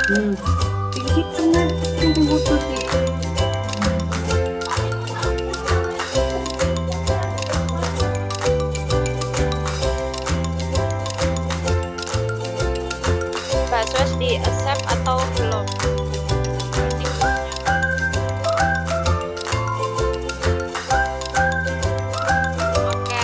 Tinggi banget, tinggi butuh sih. Bakso di accept atau belum? Oke.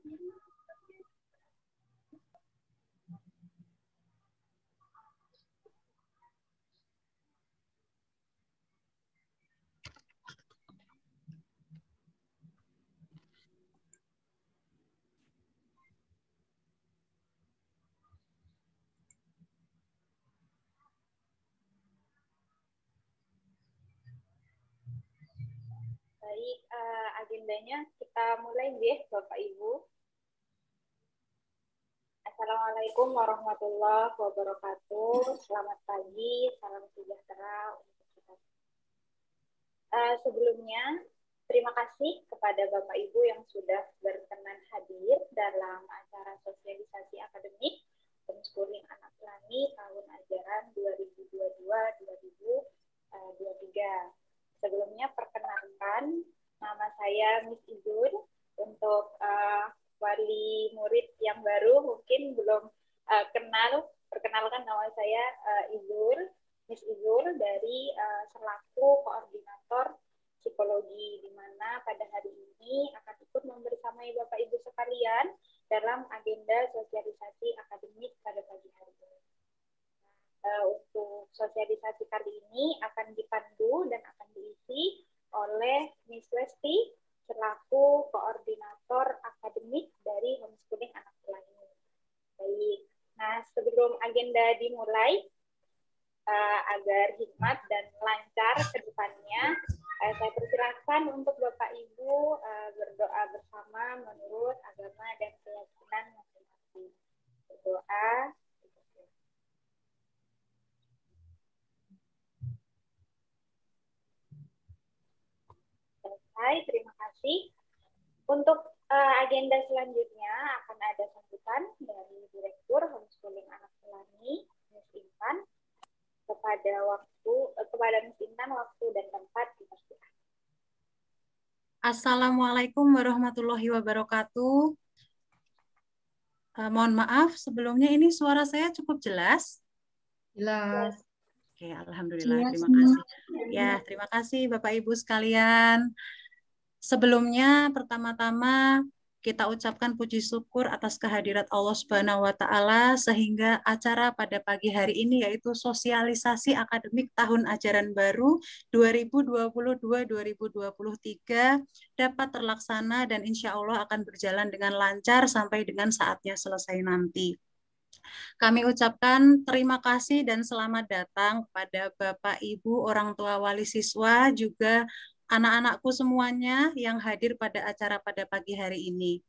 Baik, agendanya kita mulai ya, Bapak Ibu. Assalamualaikum warahmatullahi wabarakatuh. Selamat pagi, salam sejahtera untuk kita. Sebelumnya, terima kasih kepada Bapak Ibu yang sudah berkenan hadir dalam acara sosialisasi akademik homeschooling anak pelangi tahun ajaran 2022-2023. Sebelumnya perkenalkan, nama saya Miss Izur. Untuk wali murid yang baru mungkin belum kenal, perkenalkan nama saya Izur, Miss Izur dari selaku koordinator psikologi, di mana pada hari ini akan ikut membersamai Bapak Ibu sekalian dalam agenda sosialisasi akademik pada pagi hari ini. Untuk sosialisasi kali ini akan dipandu dan akan diisi oleh Miss Lesti selaku koordinator akademik dari homeschooling anak pelangi. Baik, nah sebelum agenda dimulai, agar hikmat dan lancar ke depannya, saya persilakan untuk Bapak Ibu berdoa bersama menurut agama dan keyakinan masing-masing. Berdoa. Selesai, terima kasih. Untuk agenda selanjutnya akan ada sambutan dari Direktur Homeschooling Anak Pelangi, Miss Intan, kepada Miss Intan waktu dan tempat dipersilakan. Assalamualaikum warahmatullahi wabarakatuh. Mohon maaf, sebelumnya ini suara saya cukup jelas? Jelas. Oke, alhamdulillah, terima kasih. Ya, terima kasih Bapak Ibu sekalian. Sebelumnya, pertama-tama kita ucapkan puji syukur atas kehadirat Allah Subhanahu wa Ta'ala, sehingga acara pada pagi hari ini yaitu sosialisasi akademik tahun ajaran baru 2022-2023 dapat terlaksana dan insya Allah akan berjalan dengan lancar sampai dengan saatnya selesai nanti. Kami ucapkan terima kasih dan selamat datang kepada Bapak, Ibu, orang tua wali siswa, juga anak-anakku semuanya yang hadir pada acara pada pagi hari ini.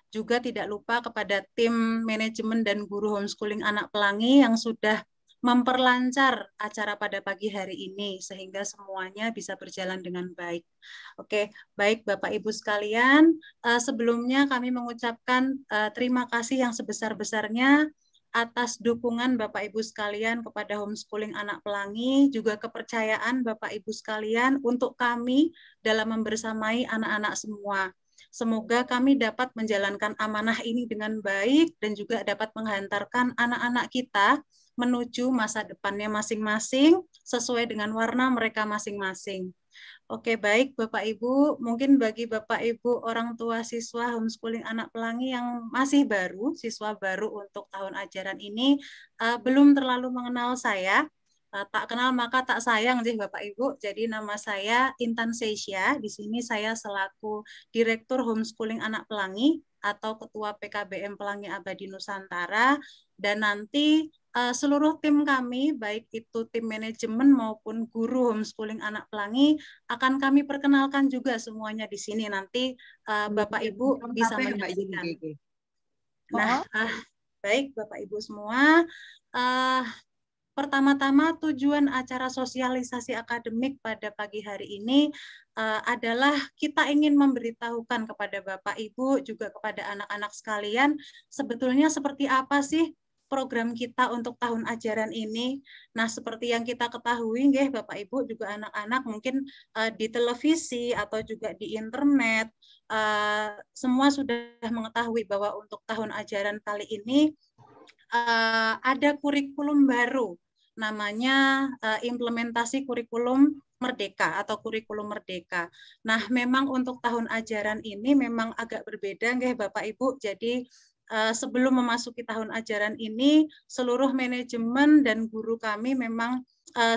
Juga tidak lupa kepada tim manajemen dan guru homeschooling anak pelangi yang sudah memperlancar acara pada pagi hari ini sehingga semuanya bisa berjalan dengan baik. Oke, baik Bapak Ibu sekalian, sebelumnya kami mengucapkan terima kasih yang sebesar-besarnya atas dukungan Bapak Ibu sekalian kepada homeschooling anak pelangi, juga kepercayaan Bapak Ibu sekalian untuk kami dalam membersamai anak-anak semua. Semoga kami dapat menjalankan amanah ini dengan baik dan juga dapat menghantarkan anak-anak kita menuju masa depannya masing-masing sesuai dengan warna mereka masing-masing. Oke, baik Bapak Ibu, mungkin bagi Bapak Ibu orang tua siswa homeschooling anak pelangi yang masih baru, siswa baru untuk tahun ajaran ini, belum terlalu mengenal saya, tak kenal maka tak sayang sih Bapak Ibu. Jadi nama saya Intan Seisya, di sini saya selaku Direktur Homeschooling Anak Pelangi atau Ketua PKBM Pelangi Abadi Nusantara, dan nanti seluruh tim kami, baik itu tim manajemen maupun guru homeschooling anak pelangi, akan kami perkenalkan juga semuanya di sini. Nanti Bapak Ibu bisa menyaksikan. Nah, baik Bapak Ibu semua, pertama-tama tujuan acara sosialisasi akademik pada pagi hari ini adalah kita ingin memberitahukan kepada Bapak Ibu, juga kepada anak-anak sekalian, sebetulnya seperti apa sih program kita untuk tahun ajaran ini. Nah, seperti yang kita ketahui, nggih, Bapak Ibu juga anak-anak mungkin di televisi atau juga di internet, semua sudah mengetahui bahwa untuk tahun ajaran kali ini ada kurikulum baru, namanya implementasi kurikulum Merdeka atau kurikulum Merdeka. Nah, memang untuk tahun ajaran ini memang agak berbeda nggih Bapak Ibu. Jadi sebelum memasuki tahun ajaran ini, seluruh manajemen dan guru kami memang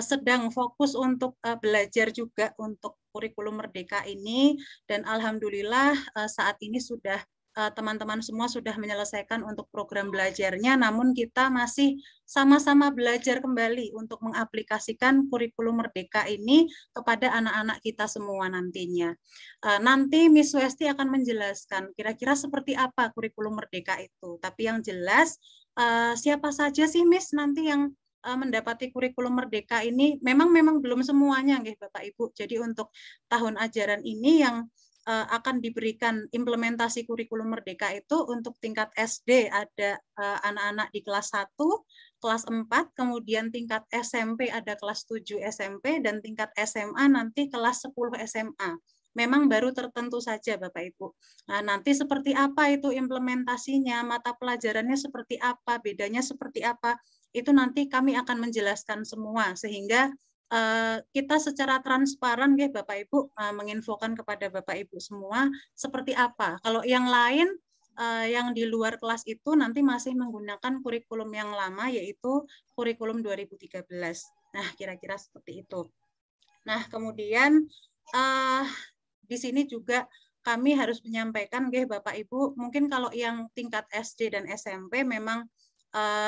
sedang fokus untuk belajar juga untuk kurikulum Merdeka ini, dan alhamdulillah saat ini sudah teman-teman semua sudah menyelesaikan untuk program belajarnya, namun kita masih sama-sama belajar kembali untuk mengaplikasikan kurikulum Merdeka ini kepada anak-anak kita semua nantinya. Nanti Miss Westi akan menjelaskan kira-kira seperti apa kurikulum Merdeka itu. Tapi yang jelas, siapa saja sih Miss nanti yang mendapati kurikulum Merdeka ini? Memang belum semuanya, nggih Bapak Ibu. Jadi untuk tahun ajaran ini yang akan diberikan implementasi kurikulum Merdeka itu untuk tingkat SD ada anak-anak di kelas 1, kelas 4, kemudian tingkat SMP ada kelas 7 SMP, dan tingkat SMA nanti kelas 10 SMA. Memang baru tertentu saja Bapak Ibu. Nah, nanti seperti apa itu implementasinya, mata pelajarannya seperti apa, bedanya seperti apa, itu nanti kami akan menjelaskan semua, sehingga kita secara transparan ya Bapak Ibu menginfokan kepada Bapak Ibu semua seperti apa. Kalau yang lain yang di luar kelas itu nanti masih menggunakan kurikulum yang lama, yaitu kurikulum 2013. Nah, kira-kira seperti itu. Nah, kemudian di sini juga kami harus menyampaikan Bapak Ibu, mungkin kalau yang tingkat SD dan SMP memang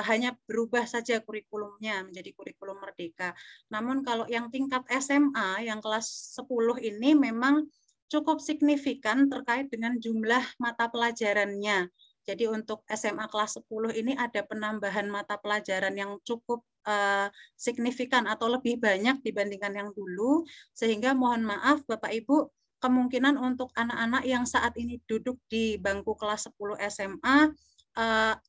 hanya berubah saja kurikulumnya menjadi kurikulum Merdeka. Namun kalau yang tingkat SMA, yang kelas 10 ini memang cukup signifikan terkait dengan jumlah mata pelajarannya. Jadi untuk SMA kelas 10 ini ada penambahan mata pelajaran yang cukup signifikan atau lebih banyak dibandingkan yang dulu, sehingga mohon maaf Bapak Ibu, kemungkinan untuk anak-anak yang saat ini duduk di bangku kelas 10 SMA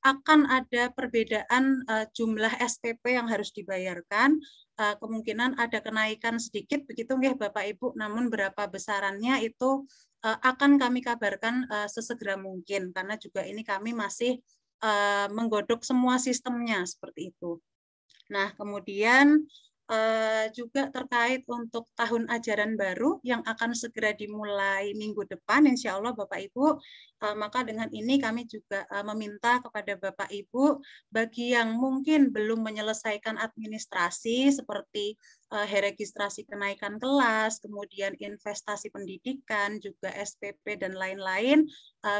akan ada perbedaan jumlah SPP yang harus dibayarkan. Kemungkinan ada kenaikan sedikit begitu nggih Bapak Ibu, namun berapa besarannya itu akan kami kabarkan sesegera mungkin, karena juga ini kami masih menggodok semua sistemnya seperti itu. Nah, kemudian juga terkait untuk tahun ajaran baru yang akan segera dimulai minggu depan, insya Allah Bapak Ibu, maka dengan ini kami juga meminta kepada Bapak Ibu, bagi yang mungkin belum menyelesaikan administrasi seperti registrasi kenaikan kelas, kemudian investasi pendidikan, juga SPP dan lain-lain,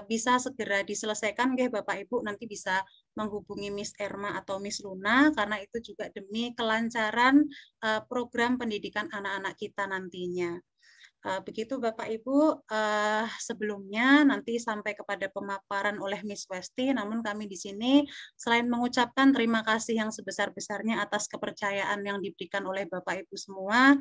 bisa segera diselesaikan nggih Bapak Ibu, nanti bisa menghubungi Miss Erma atau Miss Luna, karena itu juga demi kelancaran program pendidikan anak-anak kita nantinya. Begitu Bapak Ibu, sebelumnya nanti sampai kepada pemaparan oleh Miss Westi, namun kami di sini selain mengucapkan terima kasih yang sebesar-besarnya atas kepercayaan yang diberikan oleh Bapak Ibu semua,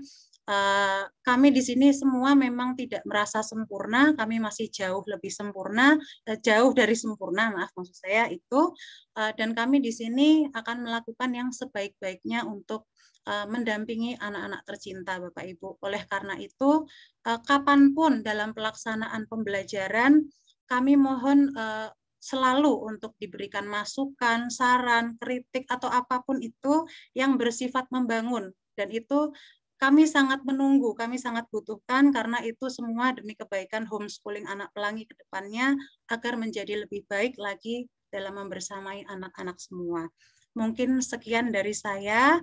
kami di sini semua memang tidak merasa sempurna, kami masih jauh lebih sempurna, jauh dari sempurna, maaf maksud saya itu, dan kami di sini akan melakukan yang sebaik-baiknya untuk mendampingi anak-anak tercinta Bapak Ibu. Oleh karena itu, kapanpun dalam pelaksanaan pembelajaran, kami mohon selalu untuk diberikan masukan, saran, kritik, atau apapun itu yang bersifat membangun. Dan itu kami sangat menunggu, kami sangat butuhkan, karena itu semua demi kebaikan homeschooling anak pelangi ke depannya agar menjadi lebih baik lagi dalam membersamai anak-anak semua. Mungkin sekian dari saya.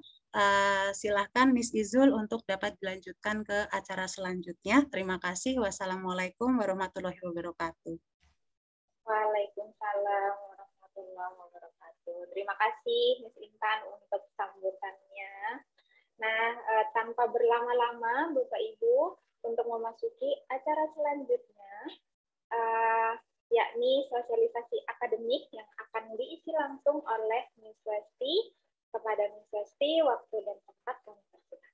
Silahkan Miss Izul untuk dapat dilanjutkan ke acara selanjutnya. Terima kasih. Wassalamualaikum warahmatullahi wabarakatuh. Waalaikumsalam warahmatullahi wabarakatuh. Terima kasih Miss Intan untuk sambutannya. Nah, tanpa berlama-lama, Bapak Ibu, untuk memasuki acara selanjutnya, yakni sosialisasi akademik yang akan diisi langsung oleh Miss Westi. Kepada Miss Westi, waktu dan tempat kami persilakan.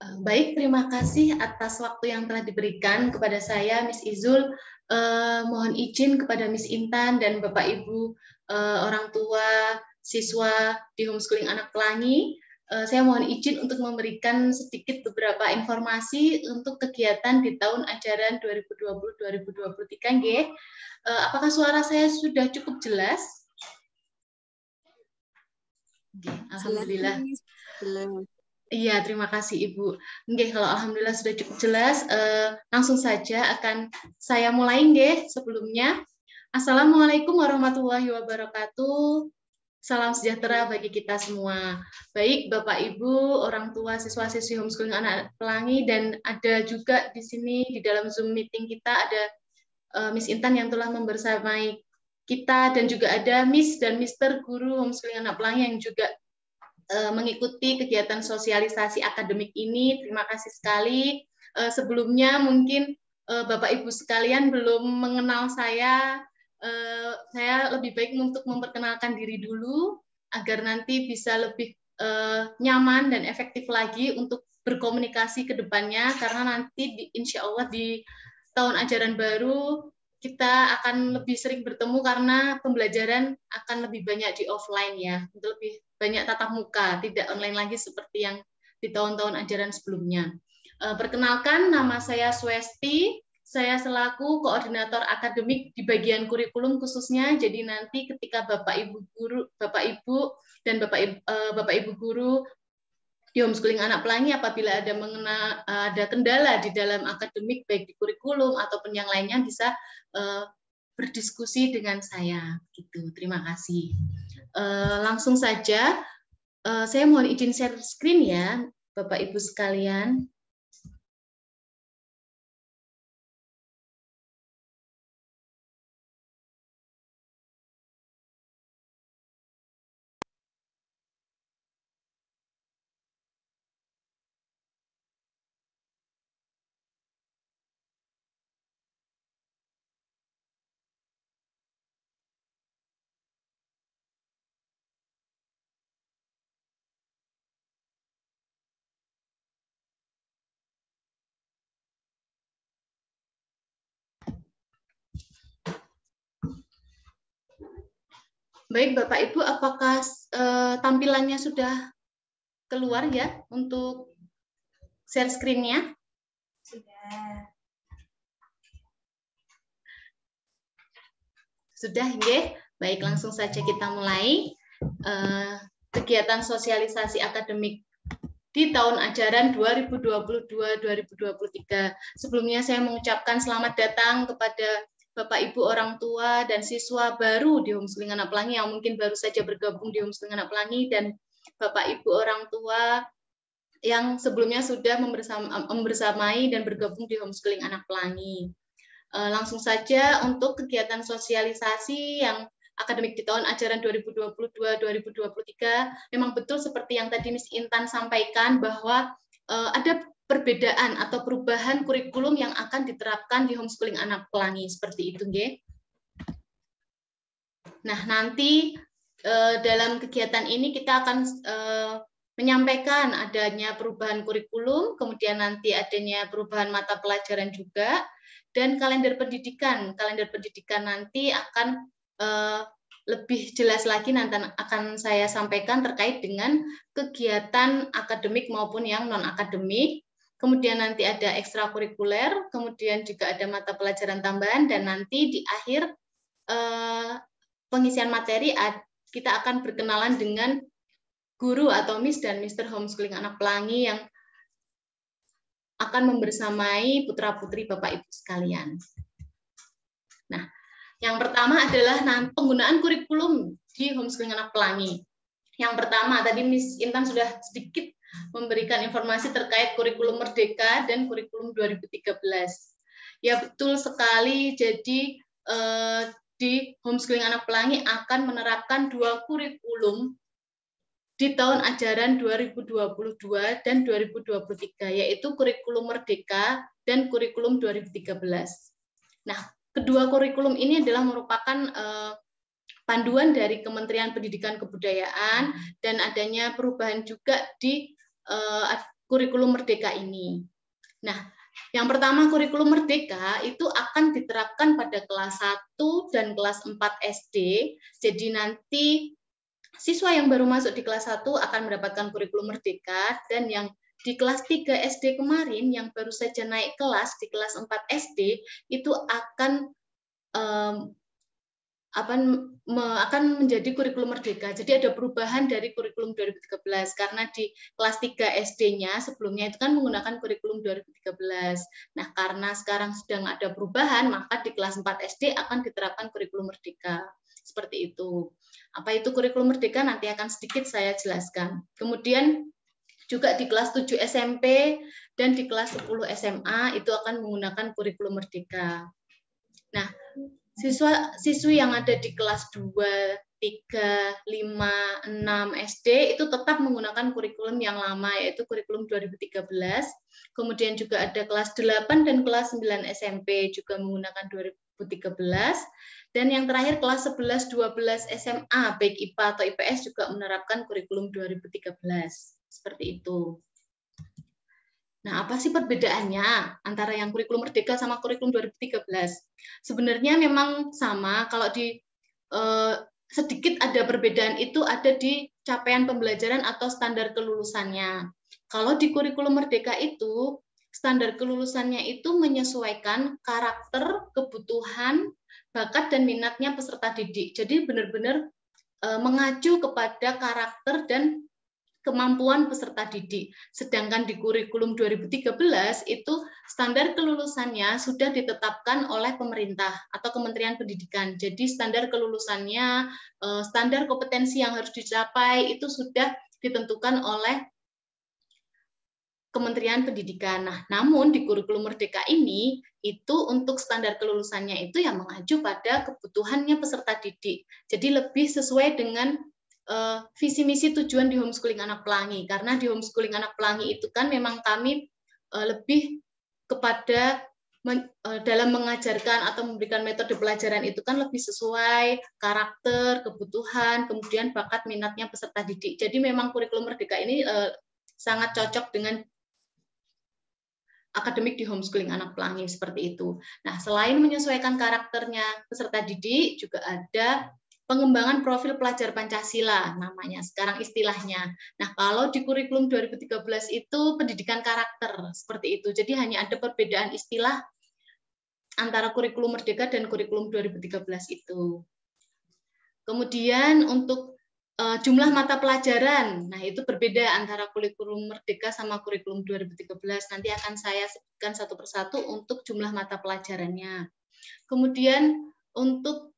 Baik, terima kasih atas waktu yang telah diberikan kepada saya, Miss Izul. Mohon izin kepada Miss Intan dan Bapak Ibu orang tua siswa di homeschooling anak pelangi. Saya mohon izin untuk memberikan sedikit beberapa informasi untuk kegiatan di tahun ajaran 2020-2023. Nggih. Apakah suara saya sudah cukup jelas? Alhamdulillah. Iya, terima kasih Ibu. Nggih, kalau alhamdulillah sudah cukup jelas, langsung saja akan saya mulai nggih. Sebelumnya, Assalamualaikum warahmatullahi wabarakatuh. Salam sejahtera bagi kita semua. Baik, Bapak Ibu, orang tua siswa-siswi homeschooling anak pelangi, dan ada juga di sini di dalam Zoom meeting kita ada Miss Intan yang telah membersamai kita, dan juga ada Miss dan Mister guru homeschooling anak pelangi yang juga mengikuti kegiatan sosialisasi akademik ini. Terima kasih sekali. Sebelumnya mungkin Bapak Ibu sekalian belum mengenal saya lebih baik untuk memperkenalkan diri dulu agar nanti bisa lebih nyaman dan efektif lagi untuk berkomunikasi ke depannya, karena nanti insya Allah di tahun ajaran baru kita akan lebih sering bertemu karena pembelajaran akan lebih banyak di offline ya, untuk lebih banyak tatap muka, tidak online lagi seperti yang di tahun-tahun ajaran sebelumnya. Perkenalkan, nama saya Swesti, saya selaku koordinator akademik di bagian kurikulum khususnya. Jadi nanti ketika Bapak Ibu guru, Bapak Ibu dan Bapak Ibu guru di homeschooling anak pelangi apabila ada kendala di dalam akademik baik di kurikulum ataupun yang lainnya bisa berdiskusi dengan saya gitu. Terima kasih. Langsung saja saya mohon izin share screen ya Bapak Ibu sekalian. Baik Bapak Ibu, apakah tampilannya sudah keluar ya untuk share screen-nya? Sudah, nggih. Baik, langsung saja kita mulai kegiatan sosialisasi akademik di tahun ajaran 2022-2023. Sebelumnya saya mengucapkan selamat datang kepada Bapak Ibu orang tua dan siswa baru di homeschooling anak pelangi yang mungkin baru saja bergabung di homeschooling anak pelangi, dan Bapak Ibu orang tua yang sebelumnya sudah membersamai dan bergabung di homeschooling anak pelangi. Langsung saja untuk kegiatan sosialisasi yang akademik di tahun ajaran 2022-2023, memang betul seperti yang tadi Miss Intan sampaikan bahwa ada perbedaan atau perubahan kurikulum yang akan diterapkan di homeschooling anak pelangi, seperti itu, nggih. Nah, nanti dalam kegiatan ini kita akan menyampaikan adanya perubahan kurikulum, kemudian nanti adanya perubahan mata pelajaran juga, dan kalender pendidikan. Kalender pendidikan nanti akan lebih jelas lagi nanti akan saya sampaikan terkait dengan kegiatan akademik maupun yang non-akademik. Kemudian nanti ada ekstrakurikuler, kemudian juga ada mata pelajaran tambahan, dan nanti di akhir pengisian materi kita akan berkenalan dengan guru atau Miss dan Mister homeschooling anak pelangi yang akan membersamai putra-putri Bapak Ibu sekalian. Nah, yang pertama adalah penggunaan kurikulum di homeschooling anak pelangi. Yang pertama, tadi Miss Intan sudah sedikit memberikan informasi terkait kurikulum Merdeka dan kurikulum 2013. Ya, betul sekali. Jadi di homeschooling anak pelangi akan menerapkan dua kurikulum di tahun ajaran 2022 dan 2023, yaitu kurikulum Merdeka dan kurikulum 2013. Nah, kedua kurikulum ini adalah merupakan panduan dari Kementerian Pendidikan Kebudayaan, dan adanya perubahan juga di kurikulum merdeka ini. Nah, yang pertama kurikulum merdeka itu akan diterapkan pada kelas 1 dan kelas 4 SD. Jadi nanti siswa yang baru masuk di kelas 1 akan mendapatkan kurikulum merdeka, dan yang di kelas 3 SD kemarin yang baru saja naik kelas di kelas 4 SD itu akan menjadi kurikulum merdeka. Jadi ada perubahan dari kurikulum 2013 karena di kelas 3 SD-nya sebelumnya itu kan menggunakan kurikulum 2013. Nah, karena sekarang sedang ada perubahan, maka di kelas 4 SD akan diterapkan kurikulum merdeka. Seperti itu. Apa itu kurikulum merdeka? Nanti akan sedikit saya jelaskan. Kemudian juga di kelas 7 SMP dan di kelas 10 SMA itu akan menggunakan kurikulum merdeka. Nah, siswa-siswi yang ada di kelas 2, 3, 5, 6 SD itu tetap menggunakan kurikulum yang lama, yaitu kurikulum 2013. Kemudian juga ada kelas 8 dan kelas 9 SMP juga menggunakan 2013. Dan yang terakhir kelas 11, 12 SMA, baik IPA atau IPS juga menerapkan kurikulum 2013. Seperti itu. Nah, apa sih perbedaannya antara yang kurikulum merdeka sama kurikulum 2013? Sebenarnya memang sama, kalau di sedikit ada perbedaan itu ada di capaian pembelajaran atau standar kelulusannya. Kalau di kurikulum merdeka itu, standar kelulusannya itu menyesuaikan karakter, kebutuhan, bakat, dan minatnya peserta didik. Jadi benar-benar mengacu kepada karakter dan kemampuan peserta didik. Sedangkan di kurikulum 2013 itu standar kelulusannya sudah ditetapkan oleh pemerintah atau Kementerian Pendidikan. Jadi standar kelulusannya, standar kompetensi yang harus dicapai itu sudah ditentukan oleh Kementerian Pendidikan. Nah, namun di kurikulum merdeka ini itu untuk standar kelulusannya itu yang mengacu pada kebutuhannya peserta didik. Jadi lebih sesuai dengan visi misi tujuan di homeschooling anak pelangi, karena di homeschooling anak pelangi itu kan memang kami lebih kepada dalam mengajarkan atau memberikan metode pelajaran itu kan lebih sesuai karakter, kebutuhan, kemudian bakat minatnya peserta didik. Jadi memang kurikulum merdeka ini sangat cocok dengan akademik di homeschooling anak pelangi seperti itu. Nah, selain menyesuaikan karakternya peserta didik, juga ada pengembangan profil pelajar Pancasila namanya sekarang istilahnya. Nah, kalau di kurikulum 2013 itu pendidikan karakter seperti itu. Jadi hanya ada perbedaan istilah antara kurikulum merdeka dan kurikulum 2013 itu. Kemudian untuk jumlah mata pelajaran, nah itu berbeda antara kurikulum merdeka sama kurikulum 2013. Nanti akan saya sebutkan satu persatu untuk jumlah mata pelajarannya. Kemudian untuk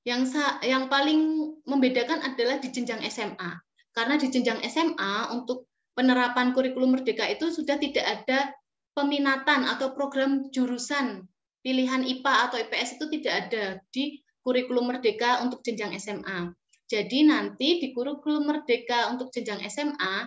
yang paling membedakan adalah di jenjang SMA. Karena di jenjang SMA untuk penerapan kurikulum merdeka itu sudah tidak ada peminatan atau program jurusan pilihan IPA atau IPS itu tidak ada di kurikulum merdeka untuk jenjang SMA. Jadi nanti di kurikulum merdeka untuk jenjang SMA,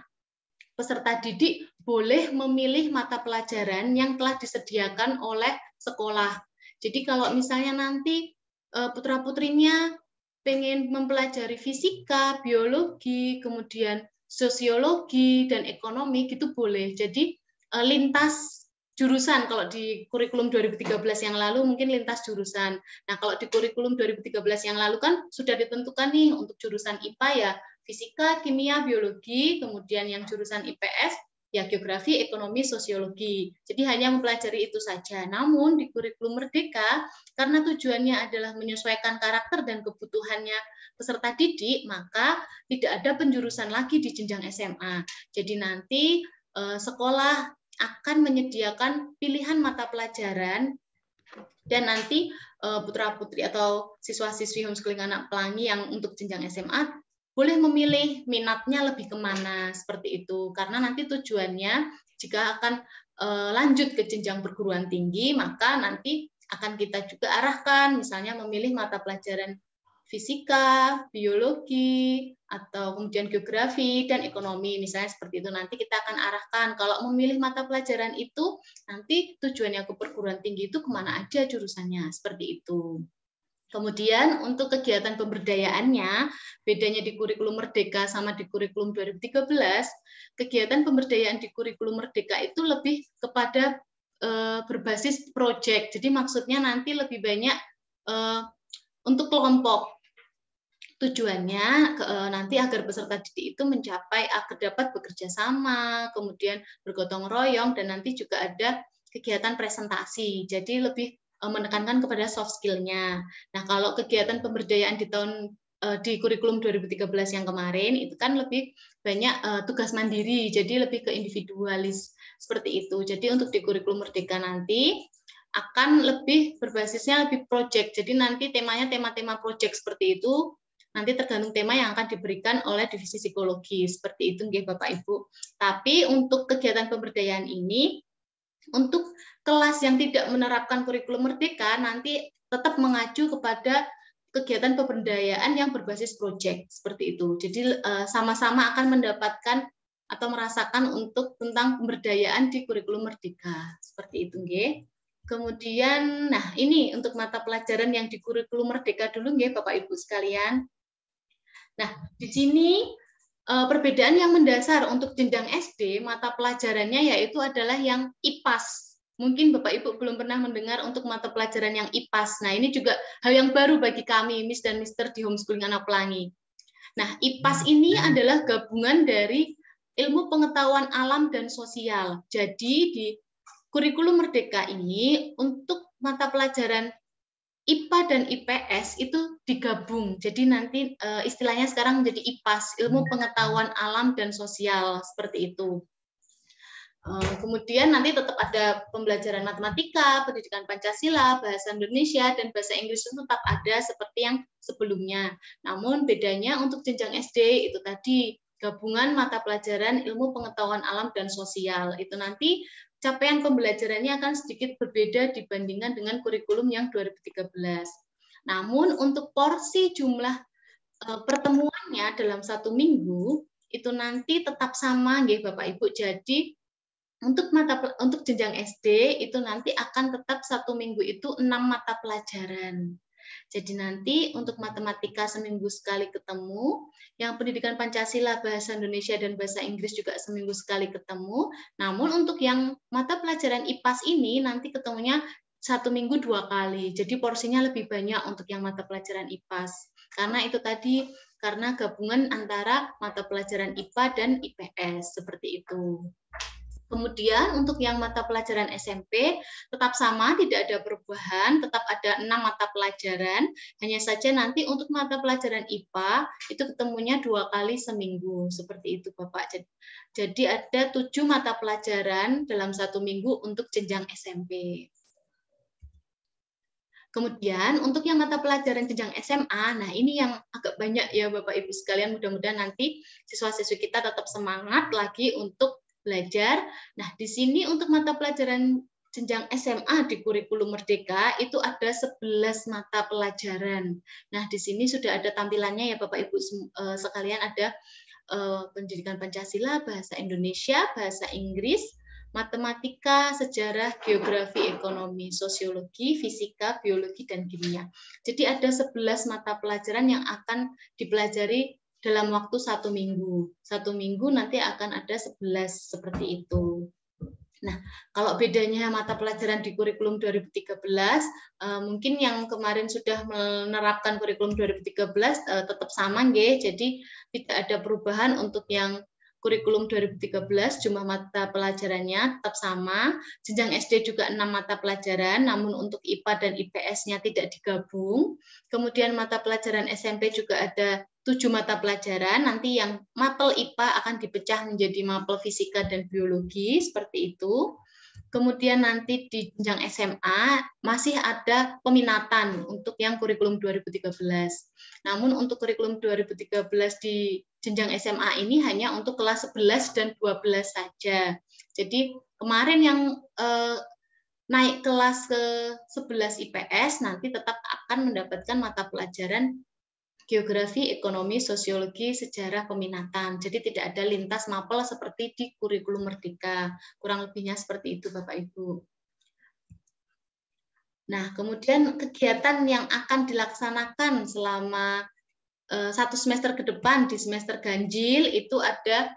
peserta didik boleh memilih mata pelajaran yang telah disediakan oleh sekolah. Jadi kalau misalnya nanti putra-putrinya pengen mempelajari fisika, biologi, kemudian sosiologi, dan ekonomi, gitu boleh. Jadi lintas jurusan, kalau di kurikulum 2013 yang lalu mungkin lintas jurusan. Nah, kalau di kurikulum 2013 yang lalu kan sudah ditentukan nih untuk jurusan IPA ya fisika, kimia, biologi, kemudian yang jurusan IPS ya geografi, ekonomi, sosiologi. Jadi hanya mempelajari itu saja. Namun di kurikulum merdeka, karena tujuannya adalah menyesuaikan karakter dan kebutuhannya peserta didik, maka tidak ada penjurusan lagi di jenjang SMA. Jadi nanti sekolah akan menyediakan pilihan mata pelajaran dan nanti putra-putri atau siswa-siswi homeschooling anak pelangi yang untuk jenjang SMA boleh memilih minatnya lebih kemana, seperti itu. Karena nanti tujuannya jika akan lanjut ke jenjang perguruan tinggi, maka nanti akan kita juga arahkan, misalnya memilih mata pelajaran fisika, biologi, atau kemudian geografi, dan ekonomi, misalnya seperti itu. Nanti kita akan arahkan, kalau memilih mata pelajaran itu, nanti tujuannya ke perguruan tinggi itu kemana aja jurusannya, seperti itu. Kemudian untuk kegiatan pemberdayaannya, bedanya di kurikulum Merdeka sama di kurikulum 2013, kegiatan pemberdayaan di kurikulum Merdeka itu lebih kepada berbasis proyek. Jadi maksudnya nanti lebih banyak untuk kelompok. Tujuannya nanti agar peserta didik itu mencapai agar dapat bekerja sama, kemudian bergotong royong, dan nanti juga ada kegiatan presentasi. Jadi lebih menekankan kepada soft skill-nya. Nah, kalau kegiatan pemberdayaan di kurikulum 2013 yang kemarin itu kan lebih banyak tugas mandiri, jadi lebih ke individualis seperti itu. Jadi untuk di kurikulum Merdeka nanti akan lebih berbasisnya lebih project. Jadi nanti temanya tema-tema project seperti itu. Nanti tergantung tema yang akan diberikan oleh divisi psikologi seperti itu, nggih Bapak Ibu. Tapi untuk kegiatan pemberdayaan ini, untuk kelas yang tidak menerapkan kurikulum Merdeka nanti tetap mengacu kepada kegiatan pemberdayaan yang berbasis proyek seperti itu. Jadi sama-sama akan mendapatkan atau merasakan untuk tentang pemberdayaan di kurikulum Merdeka seperti itu, nggih. Kemudian, nah ini untuk mata pelajaran yang di kurikulum Merdeka dulu, nggih Bapak Ibu sekalian. Nah, di sini perbedaan yang mendasar untuk jenjang SD, mata pelajarannya yaitu adalah yang IPAS. Mungkin Bapak Ibu belum pernah mendengar untuk mata pelajaran yang IPAS. Nah, ini juga hal yang baru bagi kami, Miss dan Mister di Homeschooling Anak Pelangi. Nah, IPAS ini adalah gabungan dari ilmu pengetahuan alam dan sosial. Jadi, di kurikulum Merdeka ini, untuk mata pelajaran IPA dan IPS itu digabung. Jadi nanti istilahnya sekarang menjadi IPAS, ilmu pengetahuan alam dan sosial, seperti itu. Kemudian nanti tetap ada pembelajaran matematika, pendidikan Pancasila, bahasa Indonesia, dan bahasa Inggris itu tetap ada seperti yang sebelumnya. Namun bedanya untuk jenjang SD itu tadi gabungan mata pelajaran ilmu pengetahuan alam dan sosial. Itu nanti capaian pembelajarannya akan sedikit berbeda dibandingkan dengan kurikulum yang 2013. Namun untuk porsi jumlah pertemuannya dalam 1 minggu itu nanti tetap sama, nggih Bapak Ibu. Jadi untuk jenjang SD itu nanti akan tetap 1 minggu itu 6 mata pelajaran. Jadi nanti untuk matematika seminggu sekali ketemu, yang pendidikan Pancasila, bahasa Indonesia, dan bahasa Inggris juga seminggu sekali ketemu. Namun untuk yang mata pelajaran IPAS ini nanti ketemunya 1 minggu 2 kali. Jadi porsinya lebih banyak untuk yang mata pelajaran IPAS. Karena itu tadi, karena gabungan antara mata pelajaran IPA dan IPS, seperti itu. Kemudian untuk yang mata pelajaran SMP tetap sama, tidak ada perubahan, tetap ada 6 mata pelajaran, hanya saja nanti untuk mata pelajaran IPA itu ketemunya 2 kali seminggu, seperti itu Bapak. Jadi ada 7 mata pelajaran dalam 1 minggu untuk jenjang SMP. Kemudian untuk yang mata pelajaran jenjang SMA, nah ini yang agak banyak ya Bapak Ibu sekalian, mudah-mudahan nanti siswa-siswi kita tetap semangat lagi untuk belajar. Nah, di sini untuk mata pelajaran jenjang SMA di kurikulum Merdeka itu ada 11 mata pelajaran. Nah, di sini sudah ada tampilannya ya Bapak Ibu sekalian, ada pendidikan Pancasila, bahasa Indonesia, bahasa Inggris, matematika, sejarah, geografi, ekonomi, sosiologi, fisika, biologi, dan kimia. Jadi ada 11 mata pelajaran yang akan dipelajari dalam waktu 1 minggu. 1 minggu nanti akan ada 11 seperti itu. Nah, kalau bedanya mata pelajaran di kurikulum 2013, mungkin yang kemarin sudah menerapkan kurikulum 2013 tetap sama, nggih. Jadi tidak ada perubahan untuk yang kurikulum 2013, jumlah mata pelajarannya tetap sama. Jenjang SD juga 6 mata pelajaran, namun untuk IPA dan IPS-nya tidak digabung. Kemudian mata pelajaran SMP juga ada 7 mata pelajaran, nanti yang mapel IPA akan dipecah menjadi mapel fisika dan biologi, seperti itu. Kemudian nanti di jenjang SMA masih ada peminatan untuk yang kurikulum 2013. Namun untuk kurikulum 2013 di jenjang SMA ini hanya untuk kelas 11 dan 12 saja. Jadi kemarin yang naik kelas ke 11 IPS nanti tetap akan mendapatkan mata pelajaran geografi, ekonomi, sosiologi, sejarah, peminatan. Jadi tidak ada lintas mapel seperti di kurikulum Merdeka. Kurang lebihnya seperti itu Bapak Ibu. Nah, kemudian kegiatan yang akan dilaksanakan selama 1 semester ke depan di semester ganjil itu ada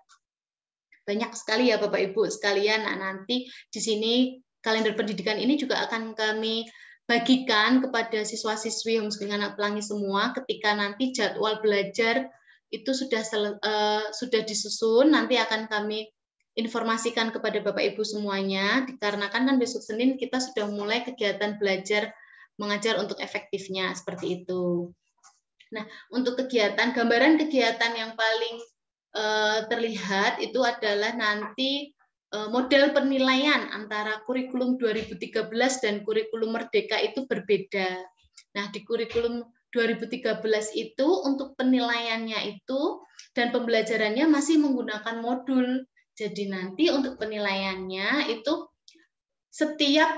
banyak sekali ya Bapak Ibu sekalian. Nah, nanti di sini kalender pendidikan ini juga akan kami bagikan kepada siswa-siswi homeschooling anak pelangi semua ketika nanti jadwal belajar itu sudah disusun, nanti akan kami informasikan kepada Bapak Ibu semuanya, dikarenakan kan besok Senin kita sudah mulai kegiatan belajar mengajar untuk efektifnya, seperti itu. Nah, untuk gambaran kegiatan yang paling terlihat itu adalah nanti model penilaian antara kurikulum 2013 dan kurikulum Merdeka itu berbeda. Nah, di kurikulum 2013 itu untuk penilaiannya itu dan pembelajarannya masih menggunakan modul. Jadi nanti untuk penilaiannya itu setiap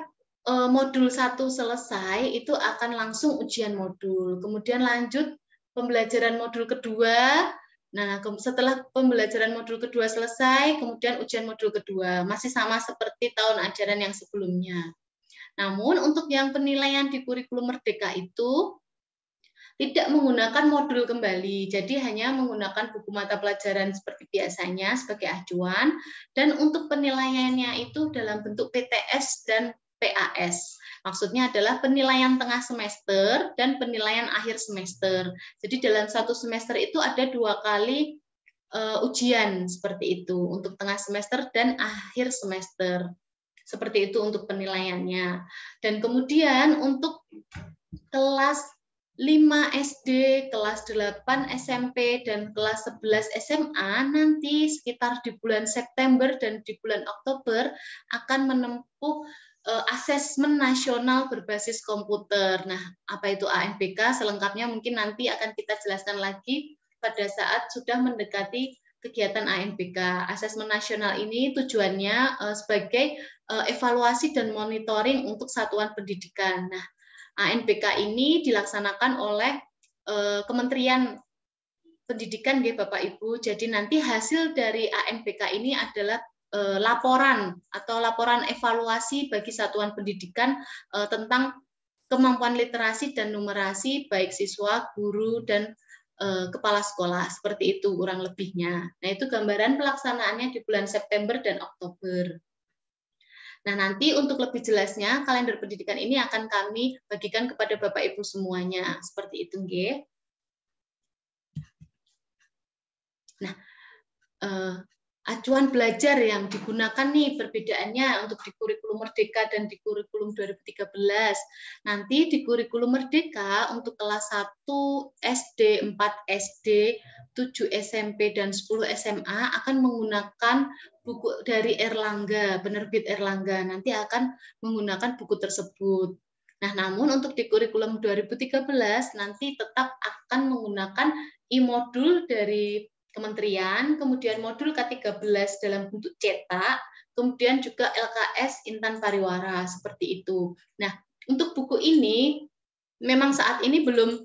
modul 1 selesai itu akan langsung ujian modul. Kemudian lanjut pembelajaran modul kedua. Nah, setelah pembelajaran modul kedua selesai, kemudian ujian modul kedua. Masih sama seperti tahun ajaran yang sebelumnya. Namun, untuk yang penilaian di kurikulum Merdeka itu tidak menggunakan modul kembali. Jadi, hanya menggunakan buku mata pelajaran seperti biasanya sebagai acuan. Dan untuk penilaiannya itu dalam bentuk PTS dan PAS. Maksudnya adalah penilaian tengah semester dan penilaian akhir semester. Jadi dalam 1 semester itu ada 2 kali ujian seperti itu untuk tengah semester dan akhir semester. Seperti itu untuk penilaiannya. Dan kemudian untuk kelas 5 SD, kelas 8 SMP, dan kelas 11 SMA nanti sekitar di bulan September dan di bulan Oktober akan menempuh asesmen nasional berbasis komputer. Nah, apa itu ANBK? Selengkapnya mungkin nanti akan kita jelaskan lagi pada saat sudah mendekati kegiatan ANBK. Asesmen nasional ini tujuannya sebagai evaluasi dan monitoring untuk satuan pendidikan. Nah, ANBK ini dilaksanakan oleh Kementerian Pendidikan, Bapak Ibu. Jadi nanti hasil dari ANBK ini adalah laporan atau laporan evaluasi bagi satuan pendidikan tentang kemampuan literasi dan numerasi baik siswa, guru, dan kepala sekolah. Seperti itu kurang lebihnya. Nah, itu gambaran pelaksanaannya di bulan September dan Oktober. Nah, nanti untuk lebih jelasnya kalender pendidikan ini akan kami bagikan kepada Bapak Ibu semuanya. Seperti itu, nggih. Nah, acuan belajar yang digunakan nih perbedaannya untuk di kurikulum Merdeka dan di kurikulum 2013. Nanti di kurikulum Merdeka untuk kelas 1 SD, 4 SD, 7 SMP, dan 10 SMA akan menggunakan buku dari Erlangga, penerbit Erlangga. Nanti akan menggunakan buku tersebut. Nah, namun untuk di kurikulum 2013 nanti tetap akan menggunakan e-modul dari Kementerian, kemudian modul K13 dalam bentuk cetak, kemudian juga LKS Intan Pariwara, seperti itu. Nah, untuk buku ini, memang saat ini belum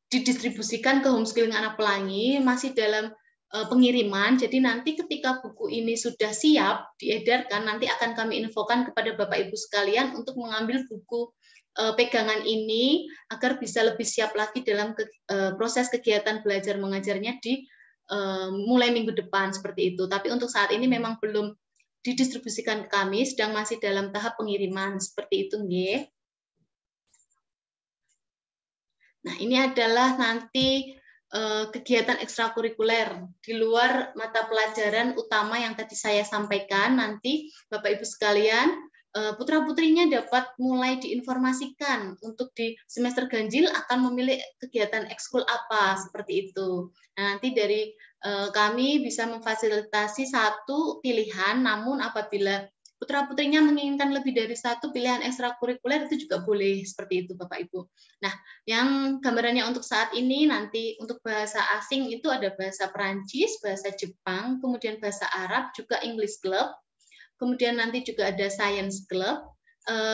didistribusikan ke homeschooling anak pelangi, masih dalam pengiriman, jadi nanti ketika buku ini sudah siap diedarkan, nanti akan kami infokan kepada Bapak Ibu sekalian untuk mengambil buku pegangan ini agar bisa lebih siap lagi dalam proses kegiatan belajar mengajarnya di mulai minggu depan seperti itu. Tapi untuk saat ini memang belum didistribusikan ke kami, sedang masih dalam tahap pengiriman seperti itu, nggih. Nah, ini adalah nanti kegiatan ekstrakurikuler di luar mata pelajaran utama yang tadi saya sampaikan. Nanti Bapak Ibu sekalian, putra-putrinya dapat mulai diinformasikan untuk di semester ganjil akan memilih kegiatan ekskul apa, seperti itu. Nah, nanti dari kami bisa memfasilitasi satu pilihan, namun apabila putra-putrinya menginginkan lebih dari satu pilihan ekstrakurikuler itu juga boleh, seperti itu Bapak Ibu. Nah, yang gambarannya untuk saat ini nanti untuk bahasa asing itu ada bahasa Perancis, bahasa Jepang, kemudian bahasa Arab, juga English Club. Kemudian nanti juga ada Science Club.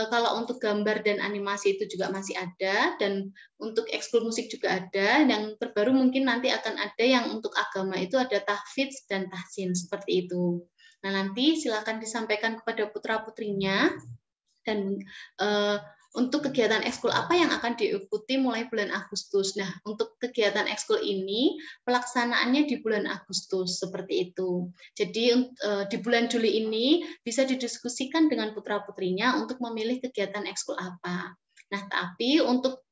Kalau untuk gambar dan animasi itu juga masih ada, dan untuk ekskul musik juga ada. Yang terbaru mungkin nanti akan ada yang untuk agama itu ada tahfidz dan tahsin, seperti itu. Nah, nanti silakan disampaikan kepada putra-putrinya dan untuk kegiatan ekskul apa yang akan diikuti mulai bulan Agustus. Nah, untuk kegiatan ekskul ini pelaksanaannya di bulan Agustus seperti itu. Jadi di bulan Juli ini bisa didiskusikan dengan putra-putrinya untuk memilih kegiatan ekskul apa. Nah, tapi untuk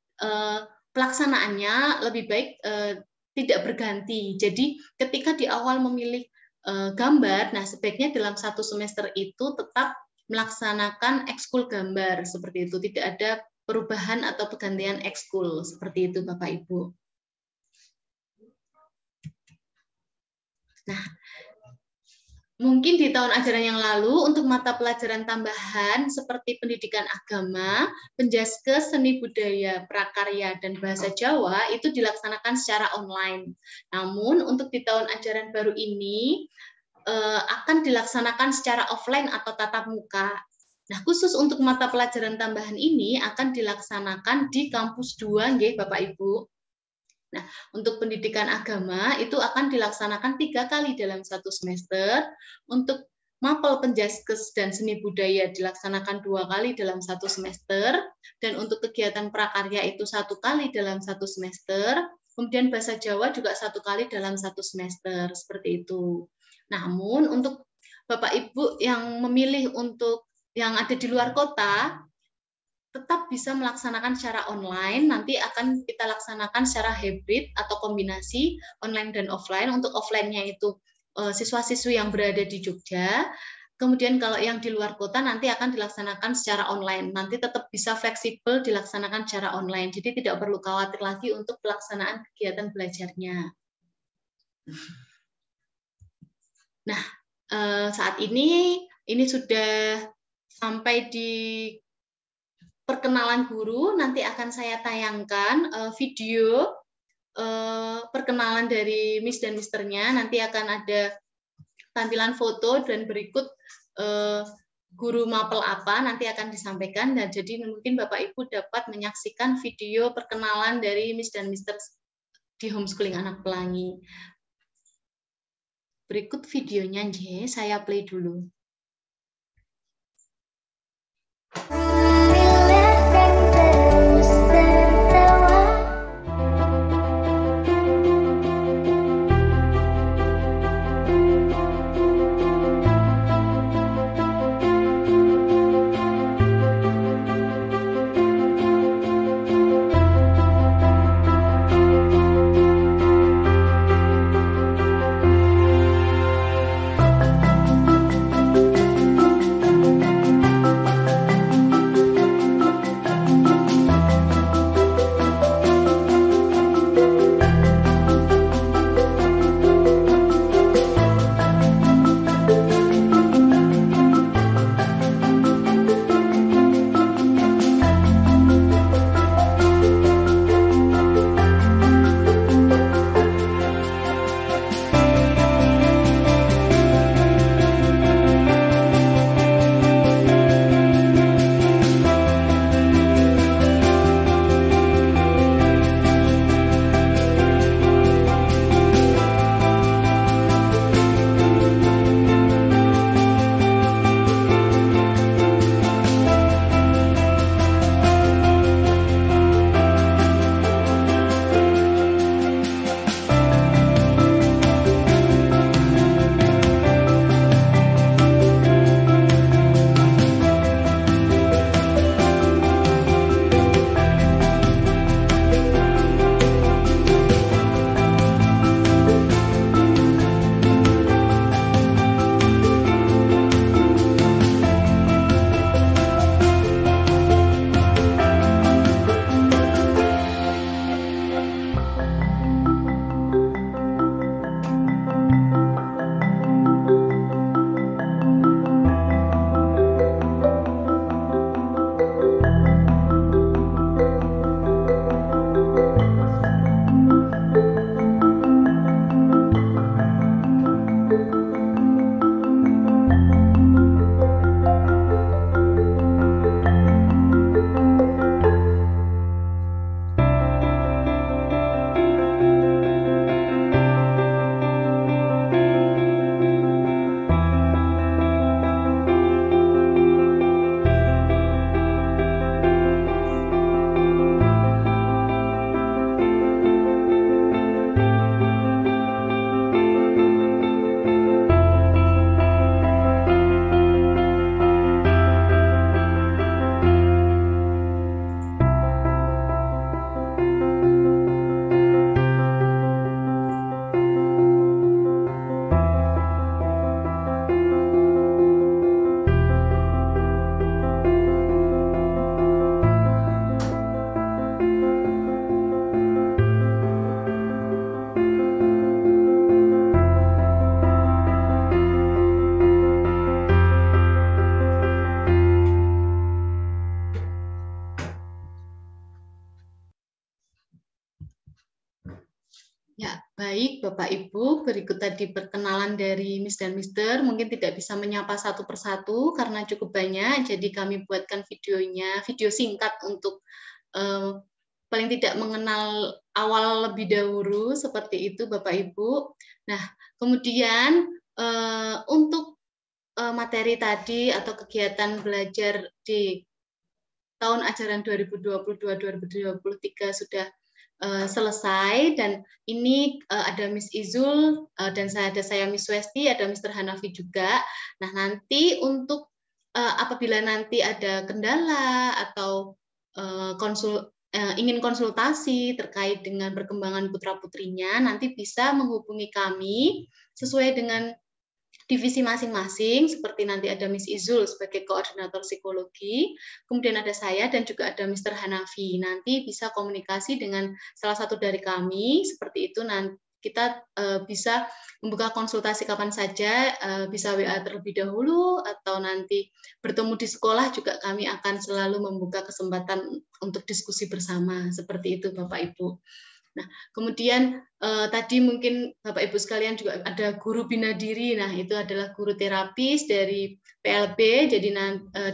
pelaksanaannya lebih baik tidak berganti. Jadi ketika di awal memilih gambar, nah sebaiknya dalam satu semester itu tetap melaksanakan ekskul gambar seperti itu, tidak ada perubahan atau pergantian ekskul seperti itu Bapak Ibu. Nah, mungkin di tahun ajaran yang lalu untuk mata pelajaran tambahan seperti pendidikan agama, penjaskes, seni budaya, prakarya, dan bahasa Jawa itu dilaksanakan secara online. Namun untuk di tahun ajaran baru ini akan dilaksanakan secara offline atau tatap muka. Nah, khusus untuk mata pelajaran tambahan ini akan dilaksanakan di kampus 2, nggih Bapak Ibu. Nah, untuk pendidikan agama itu akan dilaksanakan 3 kali dalam satu semester. Untuk mapel penjaskes dan seni budaya dilaksanakan 2 kali dalam satu semester. Dan untuk kegiatan prakarya itu 1 kali dalam satu semester. Kemudian bahasa Jawa juga 1 kali dalam satu semester, seperti itu. Namun untuk Bapak Ibu yang memilih untuk yang ada di luar kota, tetap bisa melaksanakan secara online, nanti akan kita laksanakan secara hybrid atau kombinasi online dan offline. Untuk offline-nya itu siswa-siswi yang berada di Jogja, kemudian kalau yang di luar kota nanti akan dilaksanakan secara online. Nanti tetap bisa fleksibel dilaksanakan secara online, jadi tidak perlu khawatir lagi untuk pelaksanaan kegiatan belajarnya. Nah, saat ini sudah sampai di perkenalan guru. Nanti akan saya tayangkan video perkenalan dari Miss dan Misternya. Nanti akan ada tampilan foto dan berikut guru mapel apa nanti akan disampaikan. Dan jadi mungkin Bapak Ibu dapat menyaksikan video perkenalan dari Miss dan Mister di Homeschooling Anak Pelangi. Berikut videonya, saya play dulu. Baik, Bapak Ibu, berikut tadi perkenalan dari Miss dan Mister. Mungkin tidak bisa menyapa satu persatu karena cukup banyak, jadi kami buatkan videonya, video singkat untuk paling tidak mengenal awal lebih dahulu, seperti itu Bapak Ibu. Nah, kemudian untuk materi tadi atau kegiatan belajar di tahun ajaran 2022-2023 sudah selesai, dan ini ada Miss Izul dan ada saya Miss Westi, ada Mr. Hanafi juga. Nah, nanti untuk apabila nanti ada kendala atau ingin konsultasi terkait dengan perkembangan putra-putrinya, nanti bisa menghubungi kami sesuai dengan divisi masing-masing, seperti nanti ada Miss Izul sebagai koordinator psikologi, kemudian ada saya dan juga ada Mr. Hanafi. Nanti bisa komunikasi dengan salah satu dari kami, seperti itu. Nanti kita bisa membuka konsultasi kapan saja, bisa WA terlebih dahulu, atau nanti bertemu di sekolah juga kami akan selalu membuka kesempatan untuk diskusi bersama, seperti itu Bapak Ibu. Nah, kemudian tadi mungkin Bapak Ibu sekalian juga ada guru bina diri. Nah, itu adalah guru terapis dari PLB. Jadi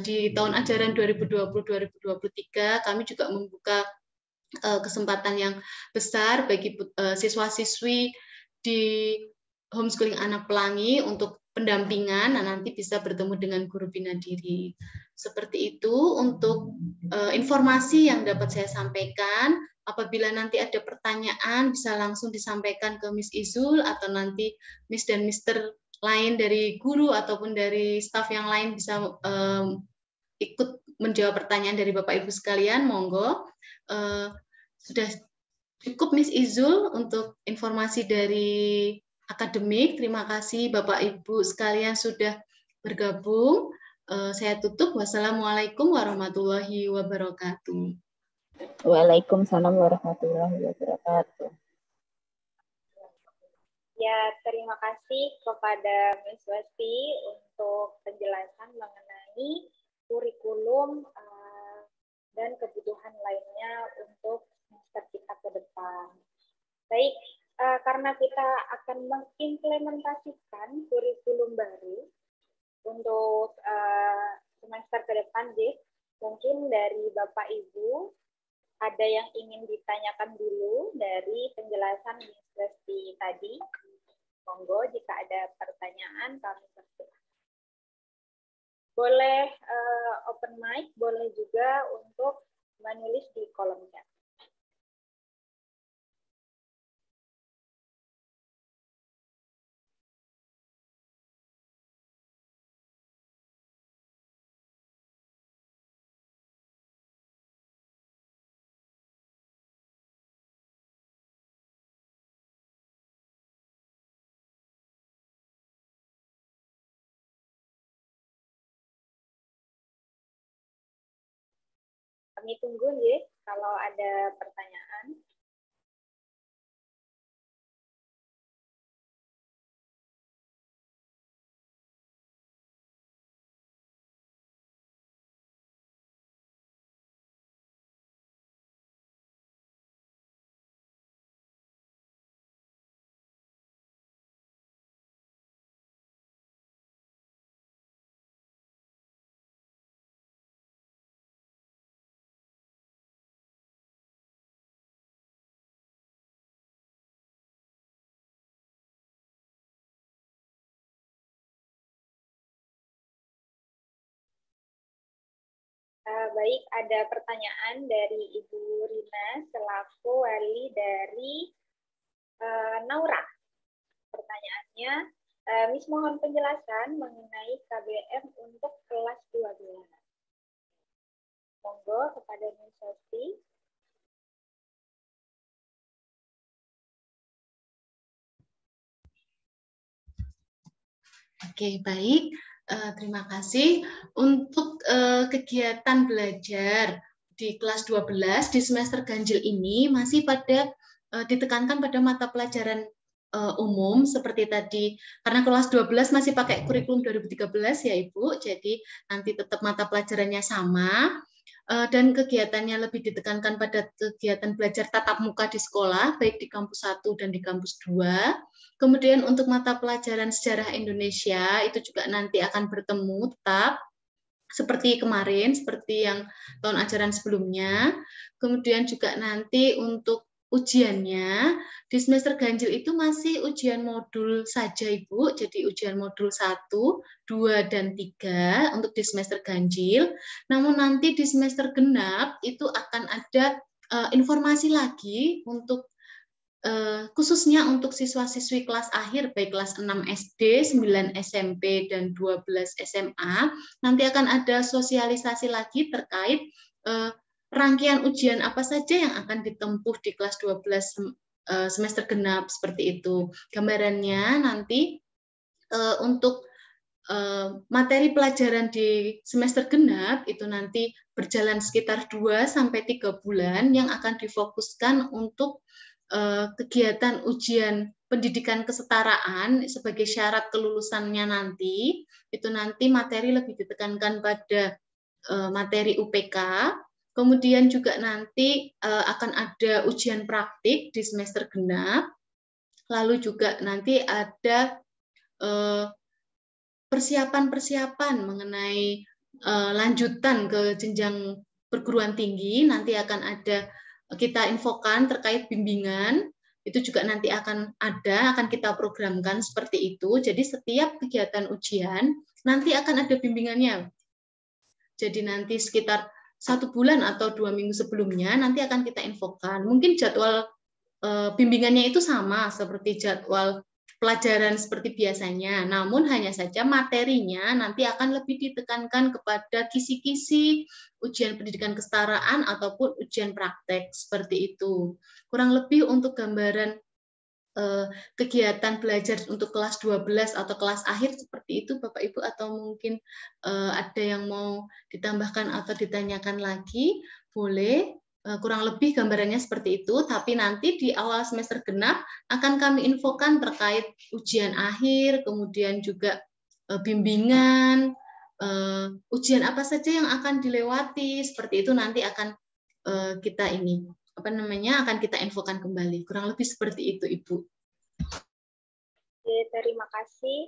di tahun ajaran 2020-2023 kami juga membuka kesempatan yang besar bagi siswa-siswi di homeschooling anak pelangi untuk pendampingan. Nah, nanti bisa bertemu dengan guru bina diri. Seperti itu untuk informasi yang dapat saya sampaikan. Apabila nanti ada pertanyaan, bisa langsung disampaikan ke Miss Izul, atau nanti Miss dan Mister lain dari guru ataupun dari staf yang lain bisa ikut menjawab pertanyaan dari Bapak Ibu sekalian. Monggo. Sudah cukup Miss Izul untuk informasi dari akademik. Terima kasih Bapak Ibu sekalian sudah bergabung. Saya tutup. Wassalamualaikum warahmatullahi wabarakatuh. Waalaikumsalam warahmatullahi wabarakatuh. Ya, terima kasih kepada Miss Westi untuk penjelasan mengenai kurikulum dan kebutuhan lainnya untuk semester kita ke depan. Baik, karena kita akan mengimplementasikan kurikulum baru untuk semester ke depan, mungkin dari Bapak Ibu ada yang ingin ditanyakan dulu dari penjelasan Miss Westi tadi. Monggo, jika ada pertanyaan kami persilahkan. Boleh open mic, boleh juga untuk menulis di kolom chat. Kami tunggu ya kalau ada pertanyaan. Baik, ada pertanyaan dari Ibu Rina selaku wali dari Naura. Pertanyaannya, Miss mohon penjelasan mengenai KBM untuk kelas 12. Monggo kepada Miss Westi. Oke, baik. Terima kasih. Untuk kegiatan belajar di kelas 12 di semester ganjil ini masih ditekankan pada mata pelajaran umum seperti tadi, karena kelas 12 masih pakai kurikulum 2013 ya Ibu, jadi nanti tetap mata pelajarannya sama. dan kegiatannya lebih ditekankan pada kegiatan belajar tatap muka di sekolah, baik di kampus 1 dan di kampus 2. Kemudian untuk mata pelajaran sejarah Indonesia, itu juga nanti akan bertemu tetap, seperti kemarin, seperti yang tahun ajaran sebelumnya. Kemudian juga nanti untuk ujiannya, di semester ganjil itu masih ujian modul saja, Ibu. Jadi ujian modul 1, 2, dan 3 untuk di semester ganjil. Namun nanti di semester genap itu akan ada informasi lagi untuk khususnya untuk siswa-siswi kelas akhir, baik kelas 6 SD, 9 SMP, dan 12 SMA, nanti akan ada sosialisasi lagi terkait rangkaian ujian apa saja yang akan ditempuh di kelas 12 semester genap, seperti itu. Gambarannya nanti untuk materi pelajaran di semester genap itu nanti berjalan sekitar 2-3 bulan yang akan difokuskan untuk kegiatan ujian pendidikan kesetaraan sebagai syarat kelulusannya nanti, itu nanti materi lebih ditekankan pada materi UPK, kemudian juga nanti akan ada ujian praktik di semester genap, lalu juga nanti ada persiapan-persiapan mengenai lanjutan ke jenjang perguruan tinggi, nanti akan ada kita infokan terkait bimbingan, itu juga nanti akan kita programkan seperti itu. Jadi setiap kegiatan ujian nanti akan ada bimbingannya. Jadi nanti sekitar 1 bulan atau 2 minggu sebelumnya nanti akan kita infokan. Mungkin jadwal bimbingannya itu sama seperti jadwal pelajaran seperti biasanya, namun hanya saja materinya nanti akan lebih ditekankan kepada kisi-kisi ujian pendidikan kesetaraan ataupun ujian praktek, seperti itu. Kurang lebih untuk gambaran kegiatan belajar untuk kelas 12 atau kelas akhir seperti itu, Bapak Ibu, atau mungkin ada yang mau ditambahkan atau ditanyakan lagi, boleh. Kurang lebih gambarannya seperti itu, tapi nanti di awal semester genap akan kami infokan terkait ujian akhir, kemudian juga bimbingan, ujian apa saja yang akan dilewati, seperti itu nanti akan kita akan kita infokan kembali. Kurang lebih seperti itu, Ibu. Oke, terima kasih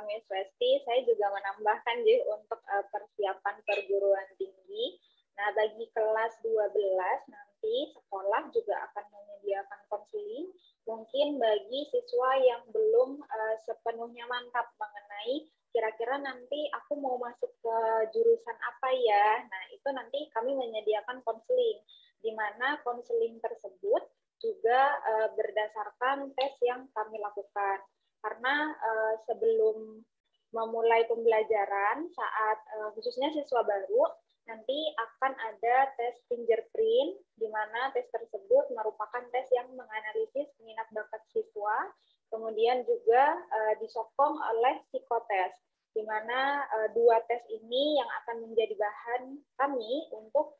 Miss Westi. Saya juga menambahkan untuk persiapan perguruan tinggi. Nah, bagi kelas 12 nanti sekolah juga akan menyediakan konseling. Mungkin bagi siswa yang belum sepenuhnya mantap mengenai kira-kira nanti aku mau masuk ke jurusan apa ya. Nah, itu nanti kami menyediakan konseling, di mana konseling tersebut juga berdasarkan tes yang kami lakukan. Karena sebelum memulai pembelajaran saat khususnya siswa baru, nanti akan ada tes fingerprint, di mana tes tersebut merupakan tes yang menganalisis minat bakat siswa, kemudian juga disokong oleh psikotes, di mana 2 tes ini yang akan menjadi bahan kami untuk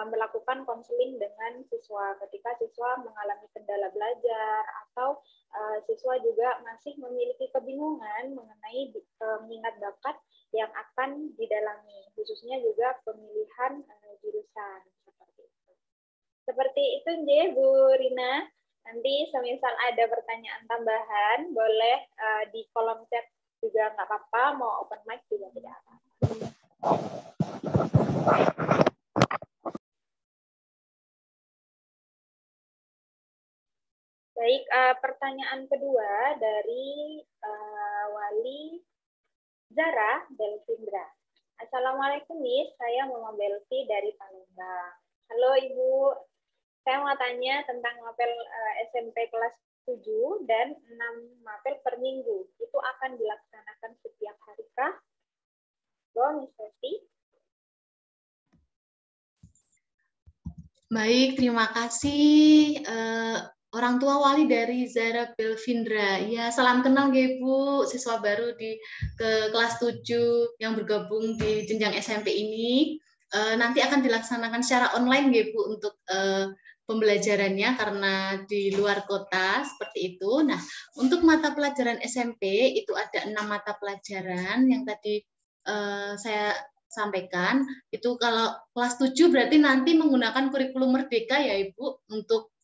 melakukan konseling dengan siswa ketika siswa mengalami kendala belajar atau siswa juga masih memiliki kebingungan mengenai minat bakat yang akan didalami, khususnya juga pemilihan jurusan seperti itu. Seperti itu, Bu Rina. Nanti semisal ada pertanyaan tambahan, boleh di kolom chat juga nggak apa-apa, mau open mic juga tidak apa-apa. Baik, pertanyaan kedua dari Wali Zara Belvindra. Assalamualaikum, Miss. Saya Mama Belvi dari Palembang. Halo, Ibu. Saya mau tanya tentang mapel SMP kelas 7 dan 6 mapel per minggu. Itu akan dilaksanakan setiap hari kah? Miss Westi. Baik, terima kasih. Orang tua wali dari Zara Belvindra. Ya, salam kenal ya, Bu, siswa baru di kelas 7 yang bergabung di jenjang SMP ini. Nanti akan dilaksanakan secara online ya, Bu, untuk pembelajarannya karena di luar kota seperti itu. Nah, untuk mata pelajaran SMP itu ada 6 mata pelajaran yang tadi saya sampaikan, itu kalau kelas 7 berarti nanti menggunakan kurikulum Merdeka ya Ibu untuk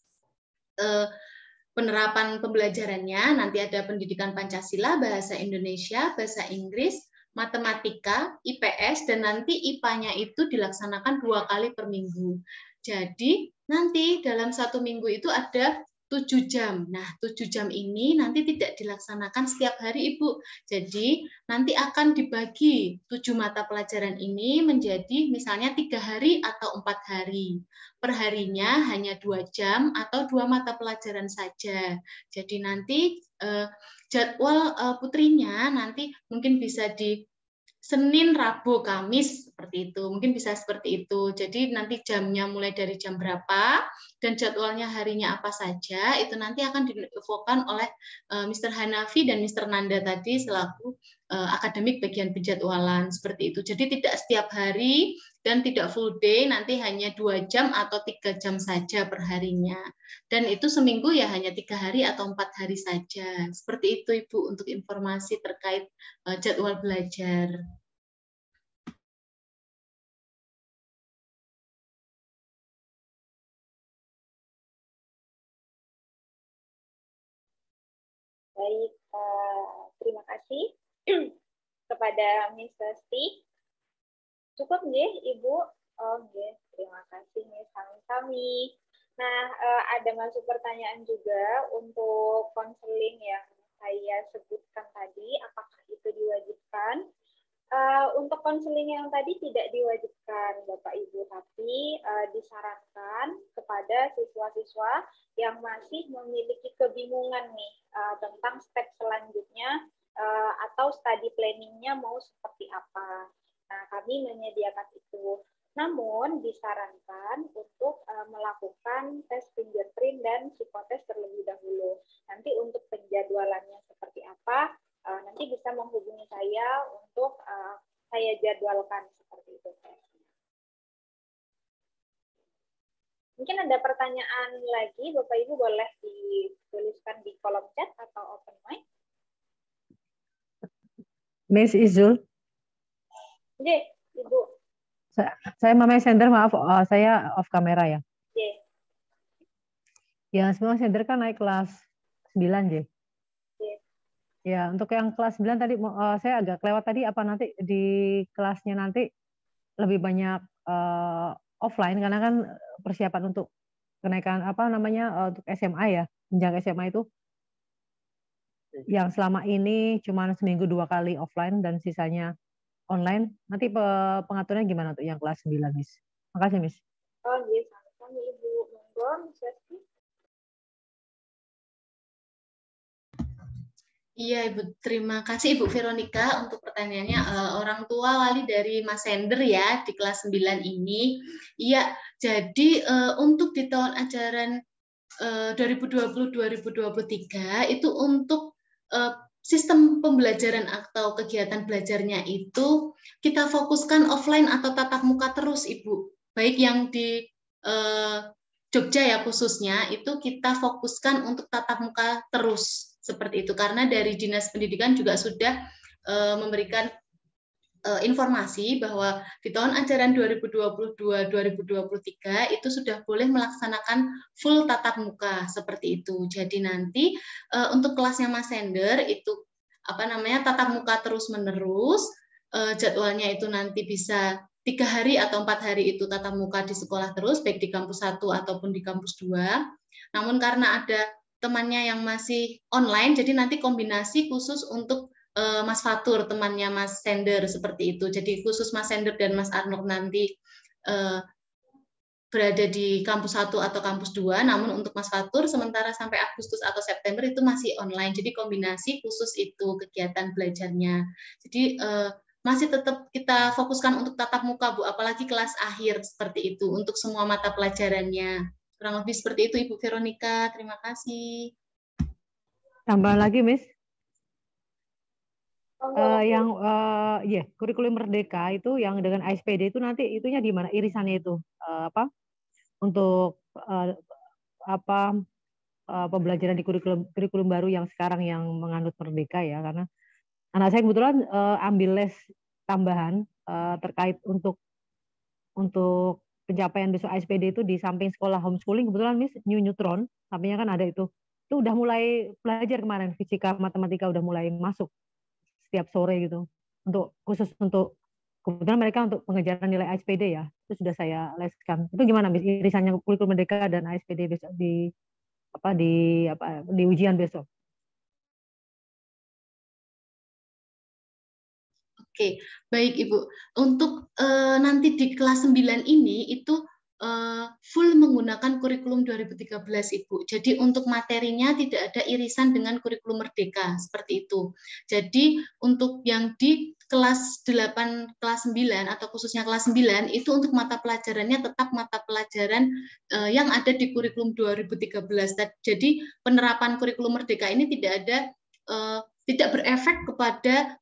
penerapan pembelajarannya. Nanti ada pendidikan Pancasila, bahasa Indonesia, bahasa Inggris, matematika, IPS, dan nanti IPA-nya itu dilaksanakan 2 kali per minggu. Jadi nanti dalam 1 minggu itu ada 7 jam. Nah, 7 jam ini nanti tidak dilaksanakan setiap hari, Ibu. Jadi, nanti akan dibagi 7 mata pelajaran ini menjadi misalnya 3 hari atau 4 hari. Perharinya hanya 2 jam atau 2 mata pelajaran saja. Jadi, nanti jadwal putrinya nanti mungkin bisa di Senin, Rabu, Kamis, seperti itu. Mungkin bisa seperti itu. Jadi nanti jamnya mulai dari jam berapa, dan jadwalnya harinya apa saja, itu nanti akan diinfokan oleh Mr. Hanafi dan Mr. Nanda tadi selaku akademik bagian penjadwalan, seperti itu. Jadi tidak setiap hari dan tidak full day, nanti hanya 2 jam atau 3 jam saja per harinya. Dan itu seminggu ya hanya 3 hari atau 4 hari saja. Seperti itu Ibu untuk informasi terkait jadwal belajar. Baik, terima kasih kepada Miss Lesti. Cukup nggih, Ibu? Oh, nggih. Terima kasih nih sami-sami. Nah, ada masuk pertanyaan juga untuk konseling yang saya sebutkan tadi, apakah itu diwajibkan? Untuk konseling yang tadi tidak diwajibkan, Bapak Ibu, tapi disarankan kepada siswa-siswa yang masih memiliki kebingungan nih tentang step selanjutnya atau study planning-nya mau seperti apa. Nah, kami menyediakan itu. Namun disarankan untuk melakukan tes fingerprint dan psikotes terlebih dahulu. Nanti untuk penjadwalannya seperti apa, nanti bisa menghubungi saya untuk saya jadwalkan seperti itu. Mungkin ada pertanyaan lagi, Bapak Ibu boleh dituliskan di kolom chat atau open mic. Miss Izul. Oke, Ibu. Saya Mama Sender, maaf, saya off kamera ya. Oke. Ya, semua Sender kan naik kelas 9, J. Ya, untuk yang kelas 9 tadi saya agak kelewat tadi, apa nanti di kelasnya nanti lebih banyak offline karena kan persiapan untuk kenaikan apa namanya untuk SMA ya, jenjang SMA itu yang selama ini cuma seminggu 2 kali offline dan sisanya online. Nanti pengaturannya gimana untuk yang kelas 9, Miss? Makasih, Miss. Oh, iya, sama-sama Ibu. Monggo, Miss Lesti. Iya, Ibu. Terima kasih Ibu Veronica untuk pertanyaannya. Orang tua wali dari Mas Sender ya di kelas 9 ini. Iya, jadi untuk di tahun ajaran 2020-2023 itu untuk sistem pembelajaran atau kegiatan belajarnya itu kita fokuskan offline atau tatap muka terus, Ibu. Baik yang di Jogja ya khususnya, itu kita fokuskan untuk tatap muka terus. Seperti itu, karena dari Dinas Pendidikan juga sudah memberikan informasi bahwa di tahun ajaran 2022-2023 itu sudah boleh melaksanakan full tatap muka seperti itu. Jadi nanti untuk kelasnya Mas Sender itu apa namanya tatap muka terus-menerus, jadwalnya itu nanti bisa 3 hari atau 4 hari itu tatap muka di sekolah terus, baik di kampus 1 ataupun di kampus 2. Namun karena ada temannya yang masih online, jadi nanti kombinasi khusus untuk Mas Fatur, temannya Mas Sender, seperti itu. Jadi khusus Mas Sender dan Mas Arnold nanti berada di kampus 1 atau kampus 2, namun untuk Mas Fatur sementara sampai Agustus atau September itu masih online. Jadi kombinasi khusus itu kegiatan belajarnya. Jadi masih tetap kita fokuskan untuk tatap muka, Bu, apalagi kelas akhir seperti itu untuk semua mata pelajarannya. Kurang lebih seperti itu, Ibu Veronica. Terima kasih. Tambahan lagi, Miss. Kurikulum Merdeka itu yang dengan ASPD itu nanti itunya di mana irisannya itu untuk pembelajaran di kurikulum baru yang sekarang yang menganut Merdeka ya, karena anak saya kebetulan ambil les tambahan terkait untuk pencapaian besok ASPD itu di samping sekolah homeschooling, kebetulan Miss New Neutron, sampingnya kan ada itu udah mulai belajar kemarin fisika matematika udah mulai masuk setiap sore gitu untuk khusus untuk kebetulan mereka untuk pengejaran nilai ASPD ya, itu sudah saya leskan. Itu gimana Miss irisannya kurikulum merdeka dan ASPD besok di ujian besok? Oke, baik Ibu. Untuk nanti di kelas 9 ini itu full menggunakan kurikulum 2013 Ibu. Jadi untuk materinya tidak ada irisan dengan kurikulum merdeka, seperti itu. Jadi untuk yang di kelas 8, kelas 9 atau khususnya kelas 9 itu untuk mata pelajarannya tetap mata pelajaran yang ada di kurikulum 2013. Jadi penerapan kurikulum merdeka ini tidak berefek kepada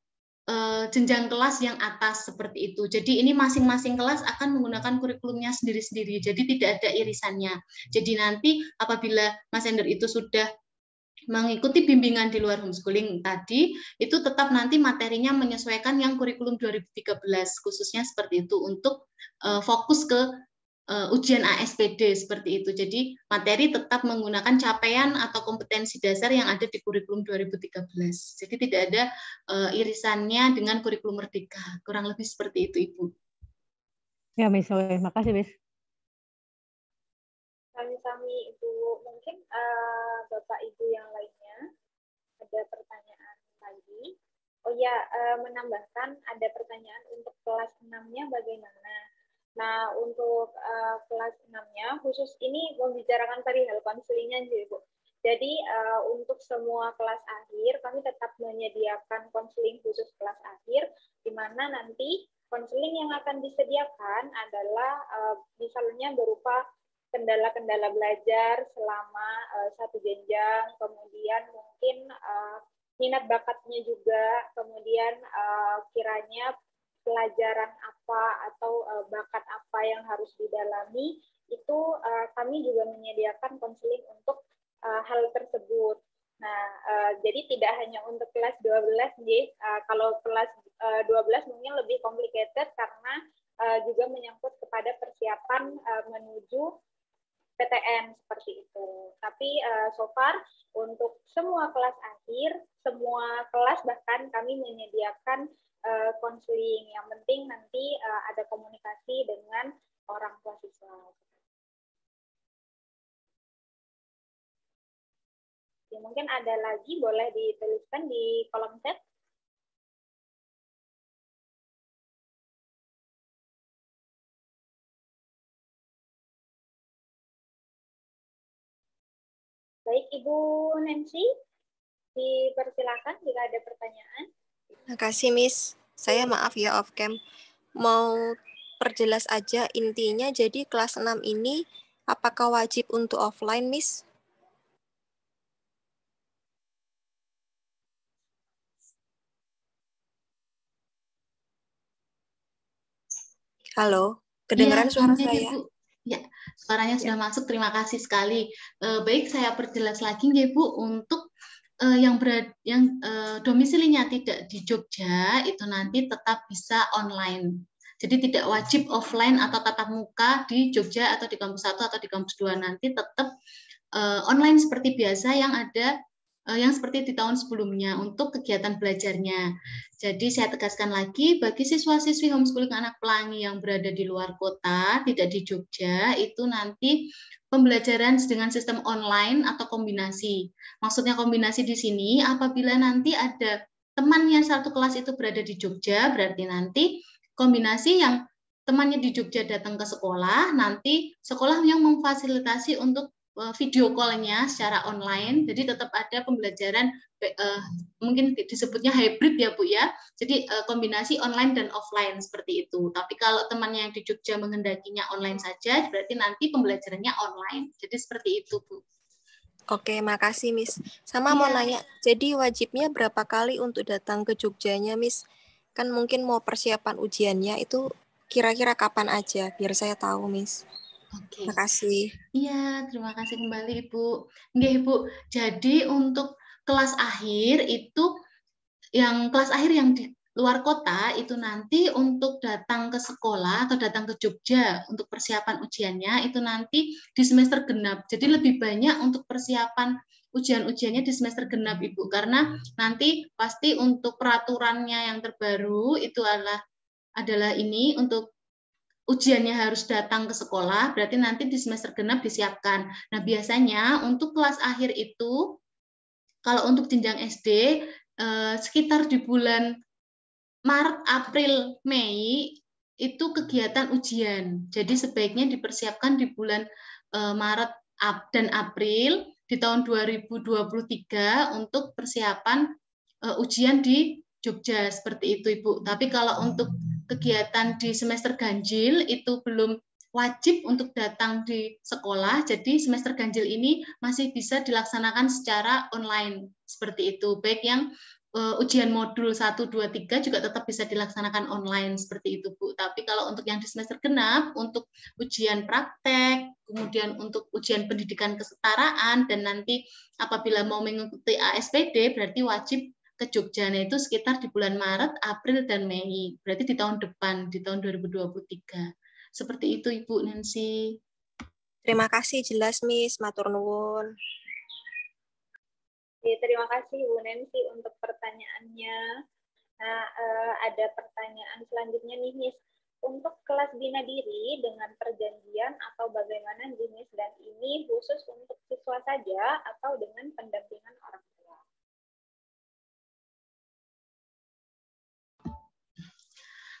jenjang kelas yang atas seperti itu. Jadi ini masing-masing kelas akan menggunakan kurikulumnya sendiri-sendiri. Jadi tidak ada irisannya. Jadi nanti apabila Mas Ender itu sudah mengikuti bimbingan di luar homeschooling tadi, itu tetap nanti materinya menyesuaikan yang kurikulum 2013, khususnya seperti itu untuk fokus ke ujian ASPD seperti itu. Jadi materi tetap menggunakan capaian atau kompetensi dasar yang ada di kurikulum 2013. Jadi tidak ada irisannya dengan kurikulum merdeka. Kurang lebih seperti itu, Ibu. Ya, Miss. Makasih, Miss. Sami-sami Ibu. Mungkin Bapak Ibu yang lainnya ada pertanyaan lagi. Oh ya, menambahkan ada pertanyaan untuk kelas 6-nya bagaimana? Nah, untuk kelas 6-nya, khusus ini membicarakan perihal konselingnya, Bu. Jadi, untuk semua kelas akhir, kami tetap menyediakan konseling khusus kelas akhir, di mana nanti konseling yang akan disediakan adalah misalnya berupa kendala-kendala belajar selama satu jenjang, kemudian mungkin minat bakatnya juga, kemudian kiranya pelajaran apa atau bakat apa yang harus didalami, itu kami juga menyediakan konseling untuk hal tersebut. Nah, jadi tidak hanya untuk kelas 12, kalau kelas 12 mungkin lebih complicated karena juga menyangkut kepada persiapan menuju PTN seperti itu. Tapi so far untuk semua kelas akhir, semua kelas bahkan kami menyediakan konseling. Yang penting nanti ada komunikasi dengan orang tua siswa. Ya, mungkin ada lagi, boleh dituliskan di kolom chat. Baik, Ibu Nancy, dipersilakan jika ada pertanyaan. Makasih, Miss. Saya maaf ya off cam. Mau perjelas aja intinya, jadi kelas 6 ini apakah wajib untuk offline, Miss? Halo, kedengaran suara saya? Bu. Ya, suaranya sudah masuk. Terima kasih sekali. Baik, saya perjelas lagi ya, Bu, untuk yang domisilinya tidak di Jogja itu nanti tetap bisa online. Jadi tidak wajib offline atau tatap muka di Jogja atau di kampus 1 atau di kampus 2, nanti tetap online seperti biasa yang ada yang seperti di tahun sebelumnya untuk kegiatan belajarnya. Jadi saya tegaskan lagi, bagi siswa-siswi homeschooling anak pelangi yang berada di luar kota, tidak di Jogja, itu nanti pembelajaran dengan sistem online atau kombinasi. Maksudnya kombinasi di sini, apabila nanti ada temannya satu kelas itu berada di Jogja, berarti nanti kombinasi yang temannya di Jogja datang ke sekolah, nanti sekolah yang memfasilitasi untuk video call-nya secara online, jadi tetap ada pembelajaran mungkin disebutnya hybrid ya Bu ya, jadi kombinasi online dan offline seperti itu. Tapi kalau temannya yang di Jogja menghendakinya online saja, berarti nanti pembelajarannya online. Jadi seperti itu Bu. Oke, makasih Miss. Sama mau nanya, jadi wajibnya berapa kali untuk datang ke Jogjanya Miss? Kan mungkin mau persiapan ujiannya itu kira-kira kapan aja, biar saya tahu Miss. Oke. Terima kasih. Iya, terima kasih kembali Ibu. Nggih, Bu. Jadi untuk kelas akhir itu yang kelas akhir yang di luar kota itu nanti untuk datang ke sekolah atau datang ke Jogja untuk persiapan ujiannya itu nanti di semester genap. Jadi lebih banyak untuk persiapan ujian-ujiannya di semester genap, Ibu, karena nanti pasti untuk peraturannya yang terbaru itu adalah ini untuk ujiannya harus datang ke sekolah, berarti nanti di semester genap disiapkan. Nah, biasanya untuk kelas akhir itu kalau untuk jenjang SD sekitar di bulan Maret, April, Mei itu kegiatan ujian. Jadi sebaiknya dipersiapkan di bulan Maret dan April di tahun 2023 untuk persiapan ujian di Jogja seperti itu, Ibu. Tapi kalau untuk kegiatan di semester ganjil itu belum wajib untuk datang di sekolah. Jadi semester ganjil ini masih bisa dilaksanakan secara online seperti itu. Baik yang ujian modul 1, 2, 3 juga tetap bisa dilaksanakan online seperti itu, Bu. Tapi kalau untuk yang di semester genap, untuk ujian praktek, kemudian untuk ujian pendidikan kesetaraan, dan nanti apabila mau mengikuti ASPD, berarti wajib ke Jogja. Nah, itu sekitar di bulan Maret, April, dan Mei. Berarti di tahun depan, di tahun 2023. Seperti itu, Ibu Nancy. Terima kasih, jelas, Miss. Matur nuwun. Terima kasih Bu Nancy untuk pertanyaannya. Nah, ada pertanyaan selanjutnya nih, Miss. Untuk kelas bina diri dengan perjanjian atau bagaimana jenis dan ini khusus untuk siswa saja atau dengan pendampingan orang tua?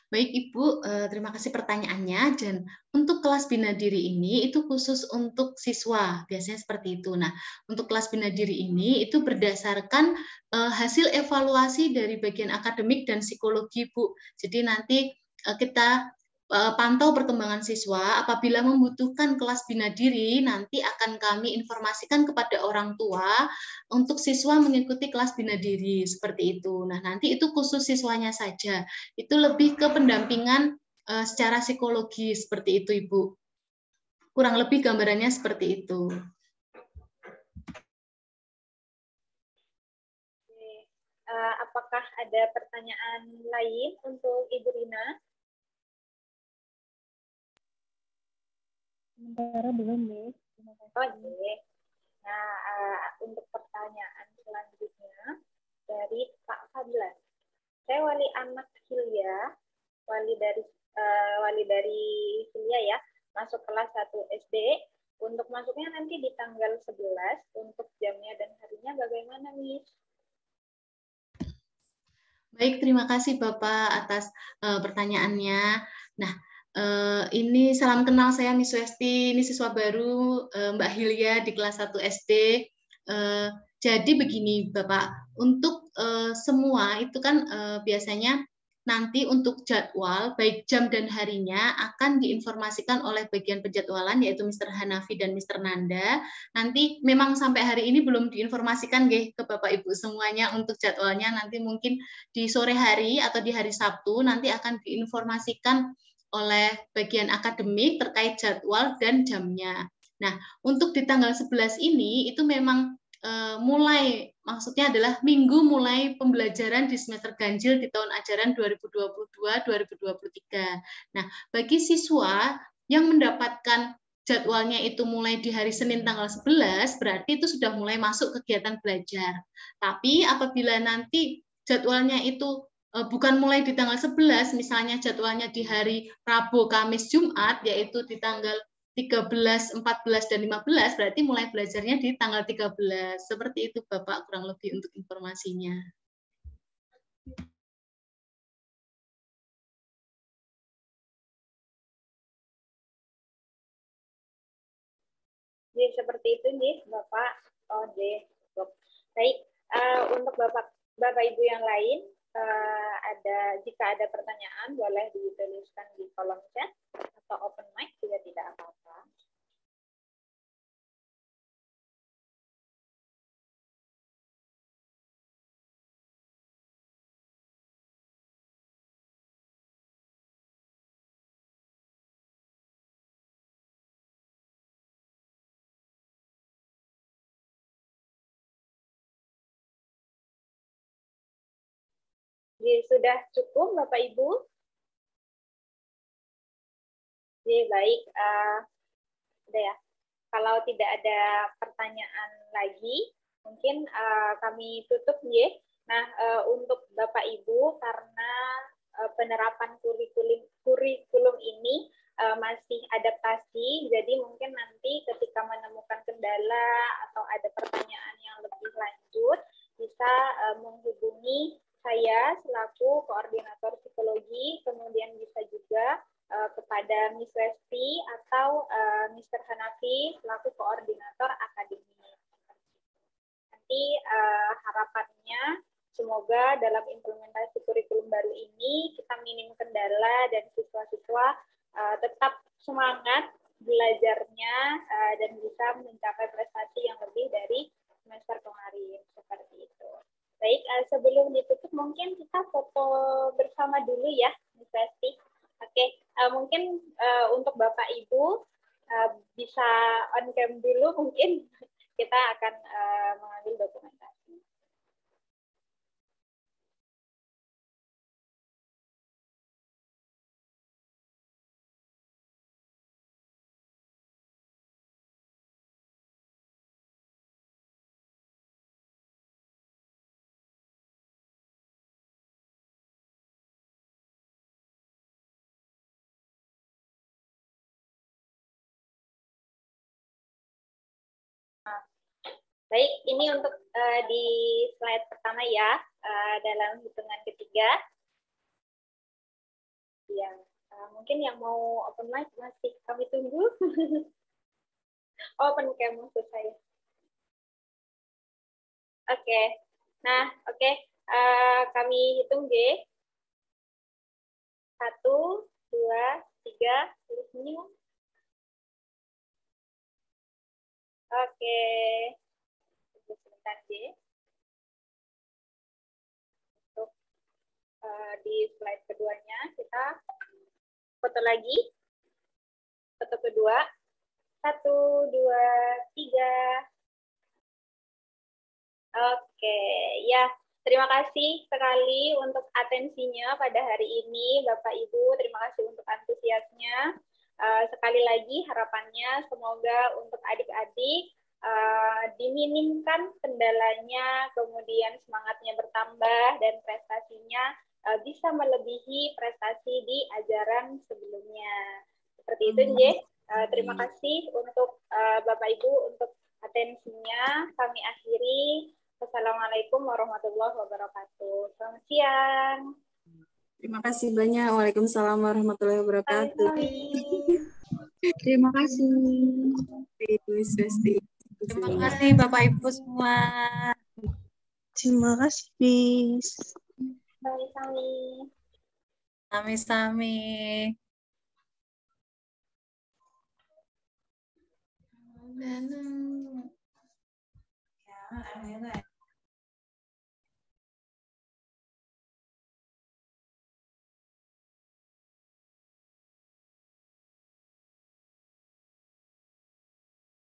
Baik Ibu, terima kasih pertanyaannya. Dan untuk kelas bina diri ini itu khusus untuk siswa, biasanya seperti itu. Nah, untuk kelas bina diri ini itu berdasarkan hasil evaluasi dari bagian akademik dan psikologi, Bu. Jadi nanti kita pantau perkembangan siswa. Apabila membutuhkan kelas bina diri, nanti akan kami informasikan kepada orang tua untuk siswa mengikuti kelas bina diri seperti itu. Nah, nanti itu khusus siswanya saja. Itu lebih ke pendampingan secara psikologi seperti itu, Ibu. Kurang lebih gambarannya seperti itu. Apakah ada pertanyaan lain untuk Ibu Rina? Sementara belum, Miss. Oke. Nah, untuk pertanyaan selanjutnya dari Pak Fadlan. Saya wali anak Hilya, wali dari Hilya ya, masuk kelas 1 SD. Untuk masuknya nanti di tanggal 11, untuk jamnya dan harinya bagaimana, Miss? Baik, terima kasih Bapak atas pertanyaannya. Nah, ini salam kenal, saya Miss Westi, ini siswa baru Mbak Hilya di kelas 1 SD. Jadi begini Bapak, untuk semua itu kan biasanya nanti untuk jadwal, baik jam dan harinya akan diinformasikan oleh bagian penjadwalan, yaitu Mr. Hanafi dan Mr. Nanda. Nanti memang sampai hari ini belum diinformasikan ke Bapak Ibu semuanya untuk jadwalnya, nanti mungkin di sore hari atau di hari Sabtu nanti akan diinformasikan oleh bagian akademik terkait jadwal dan jamnya. Nah, untuk di tanggal 11 ini itu memang mulai, maksudnya adalah minggu mulai pembelajaran di semester ganjil di tahun ajaran 2022-2023. Nah, bagi siswa yang mendapatkan jadwalnya itu mulai di hari Senin tanggal 11, berarti itu sudah mulai masuk kegiatan belajar. Tapi apabila nanti jadwalnya itu bukan mulai di tanggal 11, misalnya jadwalnya di hari Rabu, Kamis, Jumat, yaitu di tanggal 13, 14, dan 15, berarti mulai belajarnya di tanggal 13. Seperti itu Bapak kurang lebih untuk informasinya. Jadi seperti itu nih Bapak. Baik, untuk Bapak Ibu yang lain, jika ada pertanyaan boleh dituliskan di kolom chat atau open mic juga tidak apa-apa. Jadi, sudah cukup Bapak Ibu? Jadi, baik. Udah ya. Kalau tidak ada pertanyaan lagi, mungkin kami tutup ya. Nah, untuk Bapak Ibu, karena penerapan kurikulum ini masih adaptasi, jadi mungkin nanti ketika menemukan kendala atau ada pertanyaan yang lebih lanjut, bisa menghubungi saya selaku koordinator psikologi, kemudian bisa juga kepada Miss Westi atau Mr. Hanafi selaku koordinator akademik. Nanti harapannya semoga dalam implementasi kurikulum baru ini kita minim kendala dan siswa-siswa tetap semangat belajarnya dan bisa mencapai prestasi yang lebih dari semester kemarin, seperti itu. Baik, sebelum ditutup mungkin kita foto bersama dulu ya, Miss Westi. Oke, mungkin untuk Bapak Ibu bisa on cam dulu, mungkin kita akan mengambil dokumentasi. Baik, ini untuk di slide pertama ya, dalam hitungan ketiga. Ya, mungkin yang mau open mic masih kami tunggu. Open cam maksud saya. Oke, nah oke, kami hitung G. 1, 2, 3, senyum. Oke. Sebentar, J. Untuk di slide keduanya, kita foto lagi. Foto kedua. 1, 2, 3. Oke, ya. Terima kasih sekali untuk atensinya pada hari ini, Bapak Ibu. Terima kasih untuk antusiasnya. Sekali lagi harapannya semoga untuk adik-adik diminimkan kendalanya, kemudian semangatnya bertambah dan prestasinya bisa melebihi prestasi di ajaran sebelumnya. Seperti itu, Nje. Terima kasih untuk Bapak Ibu untuk atensinya. Kami akhiri. Wassalamualaikum warahmatullahi wabarakatuh. Selamat siang. Terima kasih banyak. Waalaikumsalam warahmatullahi wabarakatuh. Terima kasih. Terima kasih Bapak Ibu semua. Terima kasih, Miss. Sami-sami. Sami-sami. Dan